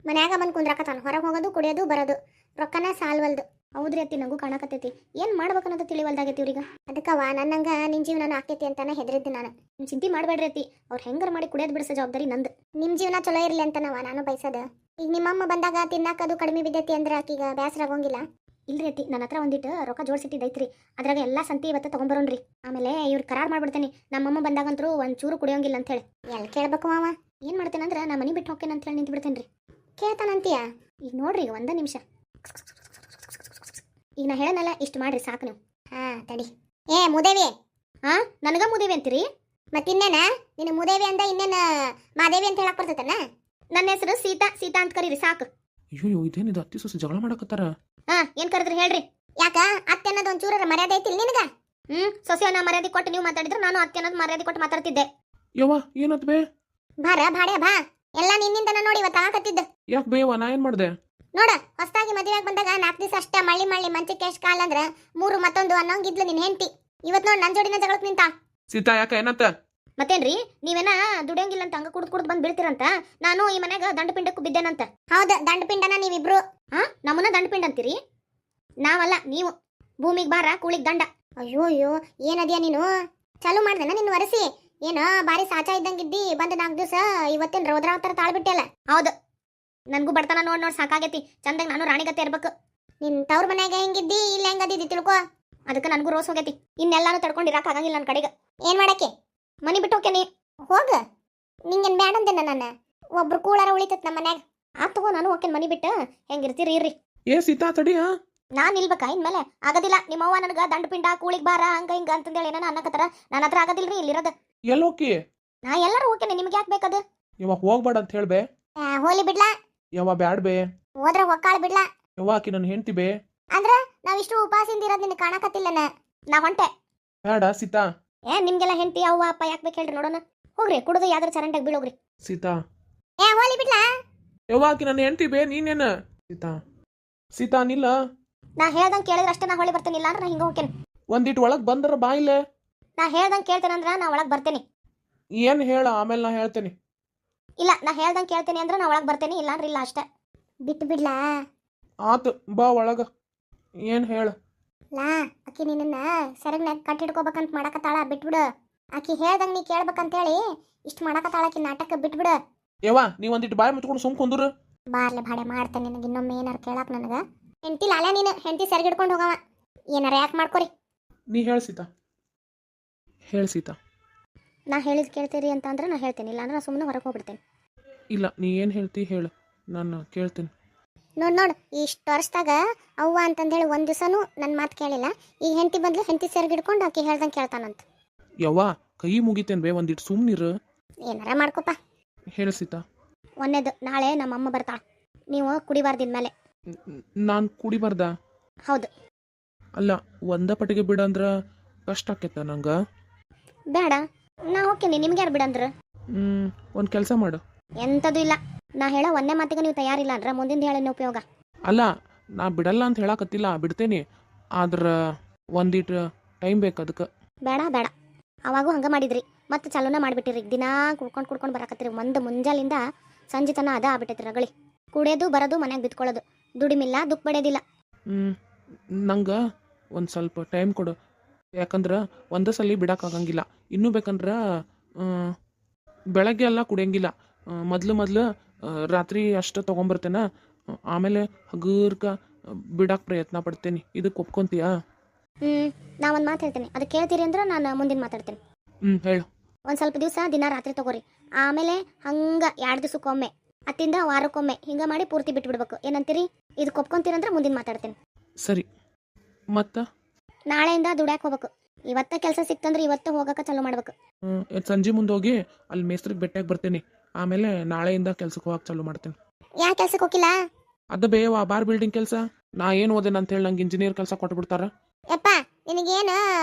ಮನ್ಯಾಗ ಬಂದು ಕುಂದ್ರಾಕತಾನ, ಹೊರಗೆ ಹೋಗೋದು ಕುಡಿಯೋದು ಬರೋದು, ರೊಕ್ಕನ ಸಾಲ್ವಲ್ದು. ಹೌದ್ರಿ ಅತ್ತಿ, ನಂಗೂ ಕಾಣಕತ್ತೈತಿ. ಏನು ಮಾಡ್ಬೇಕನ್ನೋದು ತಿಳಿವಲ್ದಾಗೈತಿ ಇವ್ರಿಗೆ. ಅದಕ್ಕವ ನನ್ನಂಗ ನಿನ್ನ ಜೀವನ ಆಗ್ತೈತಿ ಅಂತಾನೆ ಹೆದರಿದ್ದು ನಾನು. ನಿಮ್ಮ ಚಿಂತೆ ಮಾಡಬೇಡ್ರಿ ಅತ್ತಿ, ಅವ್ರು ಹೆಂಗಾರ ಮಾಡಿ ಕುಡಿಯೋದು ಬಿಡಿಸೋ ಜವಾಬ್ದಾರಿ ನಂದು. ನಿಮ್ಮ ಜೀವನ ಚಲೋ ಇರಲಿ ಅಂತನವ ನಾನು ಬಯಸೋದು. ಈಗ ನಿಮ್ಮಮ್ಮ ಬಂದಾಗ ತಿನ್ನಾಕದು ಕಡಿಮೆ ಬಿದ್ದೈತಿ ಅಂದ್ರೆ ಆಕೀಗ ಬೇಸರ ಆಗೋಂಗಿಲ್ಲ. ಇಲ್ರಿ ಅತ್ತಿ, ನನ್ನ ಹತ್ರ ಒಂದಿಟ್ಟು ರೊಕ್ಕ ಜೋಡಿಸಿಟ್ಟಿದ್ದೈತ್ರಿ, ಅದ್ರಾಗ ಎಲ್ಲ ಸಂತಿ ಇವತ್ತು ತೊಗೊಂಬರೋಣ್ರಿ. ಆಮೇಲೆ ಇವ್ರು ಕರಾರ್ ಮಾಡ್ಬಿಡ್ತೇನೆ, ನಮ್ಮಮ್ಮ ಬಂದಾಗಂತರೂ ಒಂದು ಚೂರು ಕುಡಿಯೋಂಗಿಲ್ಲ ಅಂತ ಹೇಳಿ. ಎಲ್ಲಿ ಕೇಳ್ಬೇಕು ಮಾವ? ಏನು ಮಾಡ್ತೇನಂದ್ರೆ ನಾ ಮನೆ ಬಿಟ್ಟು ಹೋಗ್ತೇನೆ ಅಂತ ಹೇಳಿ ನಿಂತು ಬಿಡ್ತೇನೆ ರೀ. ಕೇಳ್ತಾನಂತೀಯ? ಈಗ ನೋಡ್ರಿ, ಈಗ ಒಂದೇ ನಿಮಿಷ. ಈಗ ನಾ ಹೇಳನಲ್ಲ, ಇಷ್ಟು ಮಾಡ್ರಿ ಸಾಕು ನೀವು. ಹಾಂ ತಡಿ. ಏ ಮುದೇವಿ. ಹಾಂ, ನನಗ ಮುದೇವಿ ಅಂತೀರಿ? ಮತ್ತಿನ್ನೇನ ನಿನ್ನ ಮುದೇವಿ ಅಂದ ಇನ್ನೇನು ಮಾದೇವಿ ಅಂತ ಹೇಳಕ್ ಬರ್ತೈತನ? ನನ್ನ ಹೆಸರು ಸೀತಾ, ಸೀತಾ ಅಂತ ಕರೀರಿ ಸಾಕು. ಅಯ್ಯೋ ಇದೇನಿದು, ಅತ್ತಿ ಸೊಸೆ ಜಗಳ ಮಾಡಕತ್ತಾರ. ಹಾಂ, ಏನು ಕರೆದ್ರಿ ಹೇಳ್ರಿ. ಯಾಕ ಅತ್ತೆ ಅನ್ನೋದು ಒಂಚೂರ ಮರ್ಯಾದೆ ಐತಿಲ್ಲ ನಿನಗ? ಸೊಸೆಯನ್ನ ಮರ್ಯಾದೆ ಕೊಟ್ಟು ನೀವು ಮಾತಾಡಿದ್ರೆ ನಾನು ಅತ್ತೆ ಅನ್ನೋದು ಮರ್ಯಾದೆ ಕೊಟ್ಟು ಮಾತಾಡ್ತಿದ್ದೆ. ಯವ್ವ ಏನತ್ ಬೇ? ಬಾರ ಭಾಡೆ ಬಾ, ಎಲ್ಲ ನಿನ್ನಿಂದನ ನೋಡಿ ಇವತ್ತು ಆಗತ್ತಿದ್ದ. ಯಾಕೆ ಬೇವ, ನಾ ಏನು ಮಾಡಿದೆ? ನೋಡ, ಹೊಸದಾಗಿ ಮದುವೆಯಾಗಿ ಬಂದಾಗ 4 ದಿವಸ ಅಷ್ಟೇ ಮಳ್ಳಿ ಮಂಚಕ್ಕೆ ಎಷ್ಟು ಕಾಲ ಅಂದ್ರೆ 3 ಮತ್ತೊಂದು ಅನ್ನೋಂಗಿದ್ಲು ನಿನ್ನ ಹೆಂಡತಿ. ಇವತ್ತು ನೋಡಿ ನನ್ನ ಜೋಡಿನ ಜಗಳಕ್ಕೆ ನಿಂತ. ಸೀತಾ ಯಾಕ ಏನತ್ತ? ಮತ್ತೇನ್ರಿ, ನೀವೇನ ದುಡಿಯಂಗಿಲ್ಲ ಅಂತ ಹಂಗ ಕುಡ್ದು ಬಂದು ಬೀಳ್ತಿರಂತ, ನಾನು ಈ ಮನ್ಯಾಗ ದಂಡಪಿಂಡಕ್ಕೂ ಬಿದ್ದೇನಂತ. ಹೌದ, ದಂಡಪಿಂಡನ ನೀವಿಬ್ರು. ನಮ್ಮನ್ನ ದಂಡಪಿಂಡ ಅಂತೀರಿ? ನಾವಲ್ಲ, ನೀವು. ಭೂಮಿಗೆ ಬಾರ, ಕೂಳಿಗೆ ದಂಡ. ಅಯ್ಯೋ ಅಯ್ಯೋ, ಏನದ್ಯಾ ನೀನು? ಚಾಲು ಮಾಡ್ದೇನ ನಿನ್ನ ವರಸಿ? ಏನೋ ಬಾರಿ ಸಾಚಾ ಇದ್ದಂಗಿದ್ದಿ, ಬಂದು 4 ದಿವಸ ಇವತ್ತೇನು ರೌದ್ರಾವತಾರ ತಾಳ್ಬಿಟ್ಟೆಲ್ಲ. ಹೌದು, ನನಗೂ ಬಡ್ತಾನ ನೋಡಿ ಸಾಕಾಗೈತಿ. ಚಂದಾಗ ನಾನು ರಾಣಿಗತ್ತೆ ಇರ್ಬೇಕು. ನಿನ್ ತವ್ರ ಮನ್ಯಾಗ ಹೆಂಗಿದ್ದಿ, ಇಲ್ಲ ಹೆಂಗದಿದ್ದಿ ತಿಳ್ಕೊ. ಅದಕ್ಕೆ ನನಗೂ ರೋಸ್ ಹೋಗೈತಿ. ಇನ್ನೆಲ್ಲಾನು ತಡ್ಕೊಂಡಿರಕ್ ಆಗಂಗಿಲ್ಲ ನನ್ನ ಕಡೆಗೆ. ಏನ್ ಮಾಡಕ್ಕೆ? ಮನಿ ಬಿಟ್ಟು ಹೋಗ್ಯಾನಿ. ಹೋಗ, ನಿಂಗೇನ್ ಬ್ಯಾಡ ಅಂದೇನ ನಾನು? ಒಬ್ರು ಕೂಳಾರ ಉಳಿತತ್ ನಮ್ಮ ಮನ್ಯಾಗ. ತಗೋ, ನಾನು ಹೋಗ್ತೇನೆ ಮನಿ ಬಿಟ್ಟು. ಹೆಂಗಿರ್ತೀರಿ ಇರ್ರಿ. ಏ ಸೀತಾ ತಡಿಯ, ನಾನು ಇಲ್ಬೇಕಾ ಇನ್ಮೇಲೆ? ಆಗೋದಿಲ್ಲ. ನಿಮ್ಮವ್ವ ನನಗೆ ದಂಡಪಿಂಡ ಕೂಳಿಗೆ ಬಾರ ಹಂಗ ಹಿಂಗ ಅಂತಂದೇಳಿ ಏನಾನ ಅನ್ನಕತ್ತಾರ. ನನ್ನ ಹತ್ರ ಆಗೋದಿಲ್ರಿ ಇಲ್ಲಿರೋದು. ಎಲ್ಲೋಕಿ? ನಾ ಎಲ್ಲರೂ ಹೋಗ್ತೇನೆ, ನಿಮ್ಗೆ ಯಾಕೆ ಬೇಕದು? ಯವ್ವ ಹೋಗ್ಬೇಡ ಅಂತ ಹೇಳ್ಬೇ. ಹೋಲಿ ಬಿಡ್ಲಾ? ಯವ್ವ ಬ್ಯಾಡ್ ಬೇ. ಹೋದ್ರ ಹೊಕ್ಕಾಳ ಬಿಡ್ಲಾ? ಯವ್ವ ಆಕಿ ನನ್ನ ಹೆಂಡತಿ ಬೇ. ಅಂದ್ರ ನಾವಿಷ್ಟು ಉಪವಾಸದಿಂದ ಇರೋದು ನಿನಗೆ ಕಾಣಕತ್ತಿಲ್ಲನ? ನಾ ಹೊಂಟೆ. ಬೇಡ ಸೀತಾ. ನಿಮ್ಗೆಲ್ಲ ಹೆಂಡತಿ ಅವ್ವ ಅಪ್ಪ ಯಾಕೆ ಬೇಕು ಹೇಳ್ರಿ ನೋಡೋಣ. ಹೋಗ್ರಿ, ಕುಡಿದು ಯಾವ್ದಾರು ಚರಂಡಾಗ ಬೀಳೋಗ್ರಿ. ಸೀತಾ. ಹೋಲಿ ಬಿಡ್ಲಾ? ಯವ್ವ ಆಕಿ ನನ್ನ ಹೆಂಡತಿ ಬೇ, ನೀನೇನ? ಸೀತಾ ಸೀತಾ ನಿಲ್ಲ. ನಾ ಹೇಳ್ದಂಗೆ ಕೇಳಿದ್ರೆ ಅಷ್ಟೇ ನಾ ಹೊಳಿ ಬರ್ತೇನೆ, ಇಲ್ಲ ಅಂದ್ರೆ ನಾ ಹಿಂಗೆ ಹೋಗ್ತೇನೆ. ಒಂದಿಟ್ಟು ಒಳಗೆ ಬಂದ್ರ ಬಾ ಇಲ್ಲೇ. ನಾ ಹೇಳ್ದಂಗೆ ಕೇಳ್ತೇನೆ ಅಂದ್ರೆ ನಾ ಒಳಗೆ ಬರ್ತೇನೆ. ಏನು ಹೇಳ, ಆಮೇಲೆ ನಾ ಹೇಳ್ತೇನೆ. ಇಲ್ಲ, ನಾ ಹೇಳ್ದಂಗೆ ಕೇಳ್ತೇನೆ ಅಂದ್ರೆ ನಾ ಒಳಗೆ ಬರ್ತೇನೆ, ಇಲ್ಲ ಅಂದ್ರೆ ಇಲ್ಲ ಅಷ್ಟೇ. ಬಿಟ್ಟು ಬಿಡ್ಲಾ? ಆತು ಬಾ ಒಳಗ. ಏನು ಹೇಳ? ಲಾ, ಆಕಿ ನಿನ್ನ ಸೆರಗ್ನಾಗ ಕಟ್ಟಿಡ್ಕೋಬೇಕಂತ ಮಾಡಕತ್ತಾಳ, ಬಿಟ್ಬಿಡು. ಆಕಿ ಹೇಳ್ದಂಗೆ ನೀ ಕೇಳ್ಬೇಕಂತೇಳಿ ಇಷ್ಟು ಮಾಡಕತ್ತಾಳ ಆಕಿ ನಾಟಕ, ಬಿಟ್ಬಿಡು. ಯವ್ವ ನೀ ಒಂದಿಟ್ಟು ಬಾಯಿ ಮುಚ್ಕೊಂಡು ಸುಮ್ ಕುಂದ್ರು. ಬಾರ್ಲೆ ಭಾಡೆ ಮಾಡ್ತೇನೆ, ನಿನಗೆ ಇನ್ನೊಮ್ಮೆ ಏನಾರು ಕೇಳಾಕ ನನಗೆ. ಹೆಂಡತಿ ಲಾಲ ನೀನು, ಹೆಂಡತಿ ಸೆರಗ್ ಹಿಡ್ಕೊಂಡು ಹೋಗವ. ಏನಾರ ಯಾಕೆ ಮಾಡ್ಕೊರಿ. ನೀ ಹೇಳ ಸೀತಾ, ಹೇಳ ಸೀತಾ. ನಾ ಹೇಳಿದ್ ಕೇಳ್ತೀರಿ ಅಂತ ಅಂದ್ರೆ ನಾ ಹೇಳ್ತೇನೆ, ಇಲ್ಲ ಅಂದ್ರೆ ನಾ ಸುಮ್ಮನೆ ಹೊರಗೆ ಹೋಗ್ಬಿಡ್ತೇನೆ. ಇಲ್ಲ ನೀ ಏನು ಹೇಳ್ತಿ ಹೇಳು, ನಾನು ಕೇಳ್ತೀನಿ. ನೋಡು ಇಷ್ಟು ವರ್ಷದಾಗ ಅವ್ವ ಅಂತಂದೇಳಿ ಒಂದು ದಿವಸನೂ ನನ್ನ ಮಾತು ಕೇಳಿಲ್ಲ. ಈಗ ಹೆಂಡತಿ ಬಂದ್ಲು, ಹೆಂಡತಿ ಸೆರಗ್ ಹಿಡ್ಕೊಂಡು ಆಕಿ ಹೇಳ್ದಂಗೆ ಕೇಳ್ತಾನಂತ. ಯವ್ವ ಕೈ ಮುಗಿತೇನೆ ಬೇ, ಒಂದಿಟ್ಟು ಸುಮ್ಮನಿರು. ಏನಾರ ಮಾಡ್ಕೊಪ್ಪ. ಹೇಳ ಸೀತಾ. ಒಂದೇದು, ನಾಳೆ ನಮ್ಮಮ್ಮ ಬರ್ತಾಳ, ನೀವು ಕುಡಿಬಾರ್ದಿನ ಮೇಲೆ. ನಾನು ಕುಡಿಬಾರ್ದ? ಹೌದು. ಅಲ್ಲ, ಒಂದ ಪಟ್ಟಿಗೆ ಬಿಡಂದ್ರ ಕಷ್ಟ ಆಕೇತ ನಂಗೆ. ಬೇಡ, ನಾ ಹೋಗ್ತೀನಿ, ನಿಮ್ಗೆ ಯಾರು ಬಿಡಂದ್ರ? ಒಂದು ಕೆಲಸ ಮಾಡು. ಎಂಥದ್ದು ಇಲ್ಲ, ನಾ ಹೇಳೋ ಒಂದೇ ಮಾತಿಗೆ ನೀವು ತಯಾರಿಲ್ಲ ಅಂದ್ರೆ ಮುಂದಿನ ಹೇಳಿನ ಉಪಯೋಗ. ಅಲ್ಲ, ನಾ ಬಿಡಲ್ಲ ಅಂತ ಹೇಳಕತ್ತಿಲ್ಲ, ಬಿಡ್ತೇನೆ. ಆದ್ರೆ ಒಂದಿಟ್ಟು ಟೈಮ್ ಬೇಕು ಅದಕ್ಕೆ. ಬೇಡ ಬೇಡ, ಅವಾಗೂ ಹಂಗೆ ಮಾಡಿದ್ರಿ, ಮತ್ತೆ ಚಾಲೂನ ಮಾಡಿಬಿಟ್ಟಿರಿ. ದಿನಾ ಕುಡ್ಕೊಂಡು ಬರಾಕತ್ತೀರಿ. ಮುಂಜಾಲಿಂದ ಸಂಜೆ ತನ ಅದ ಆಗ್ಬಿಟ್ಟೈತಿ ರಗಳಿ. ಕುಡಿಯೋದು ಬರೋದು, ಮನ್ಯಾಗ ಬಿತ್ಕೊಳ್ಳೋದು. ದುಡಿಮಿಲ್ಲ ದುಃಖ ಬಡಿಯೋದಿಲ್ಲ. ನಂಗೆ ಒಂದು ಸ್ವಲ್ಪ ಟೈಮ್ ಕೊಡು, ಯಾಕಂದ್ರೆ ಒಂದೇ ಸಲ ಬಿಡೋಕ್ಕಾಗಂಗಿಲ್ಲ. ಇನ್ನೂ ಬೇಕಂದ್ರೆ ಬೆಳಗ್ಗೆ ಎಲ್ಲ ಕುಡಿಯಂಗಿಲ್ಲ. ಮೊದಲು ರಾತ್ರಿ ಅಷ್ಟು ತೊಗೊಂಬರ್ತೇನೆ, ಆಮೇಲೆ ಹಗೂರ್ಕ ಬಿಡಕ್ಕೆ ಪ್ರಯತ್ನ ಪಡ್ತೇನೆ. ಇದಕ್ಕೆ ಒಪ್ಕೊಂತೀಯಾ? ನಾ ಒಂದು ಮಾತು ಹೇಳ್ತೇನೆ, ಅದು ಕೇಳ್ತೀರಿ ಅಂದ್ರೆ ನಾನು ಮುಂದಿನ ಮಾತಾಡ್ತೇನೆ. ಹೇಳು. ಒಂದು ಸ್ವಲ್ಪ ದಿವಸ ದಿನ ರಾತ್ರಿ ತಗೋರಿ, ಆಮೇಲೆ ಹಂಗೆ 2 ದಿವಸಕ್ಕೊಮ್ಮೆ ಅತ್ತಿಂದ ವಾರಕ್ಕೊಮ್ಮೆ ಹಿಂಗೆ ಮಾಡಿ ಪೂರ್ತಿ ಬಿಟ್ಬಿಡ್ಬೇಕು. ಏನಂತೀರಿ? ಇದಕ್ಕೆ ಒಪ್ಕೊಂತೀರಂದ್ರೆ ಮುಂದಿನ ಮಾತಾಡ್ತೇನೆ. ಸರಿ. ಮತ್ತು ನಾಳೆಯಿಂದ ದುಡ್ಯಾಕೆ ಹೋಗ್ಬೇಕು. ಇವತ್ತ ಕೆಲಸ ಸಿಕ್ತಂದ್ರೆ ಇವತ್ತು ಹೋಗಕ್ಕೆ ಚಾಲೂ ಮಾಡ್ಬೇಕು. ಸಂಜೆ ಮುಂದೆ ಹೋಗಿ ಅಲ್ಲಿ ಮೇಸ್ತ್ರಿಗೆ ಭೇಟಿಯಾಗಿ ಬರ್ತೇನೆ. ಆಮೇಲೆ ನಾಳೆಯಿಂದ ಕೆಲ್ಸಕ್ಕೆ ಹೋಗಕ್ಕೆ ಚಾಲೂ ಮಾಡ್ತೇನೆ. ಯಾಕೆ ಕೆಲ್ಸಕ್ಕೆ ಹೋಗಿಲ್ಲ? ಅದು ಬೇವ ಬಾರ್ ಬಿಲ್ಡಿಂಗ್ ಕೆಲಸ. ನಾ ಏನು ಓದೇನ ಅಂತ ಹೇಳಿ ನಂಗೆ ಇಂಜಿನಿಯರ್ ಕೆಲಸ ಕೊಟ್ಬಿಡ್ತಾರ. ಯಪ್ಪ, ನಿನಗೇನು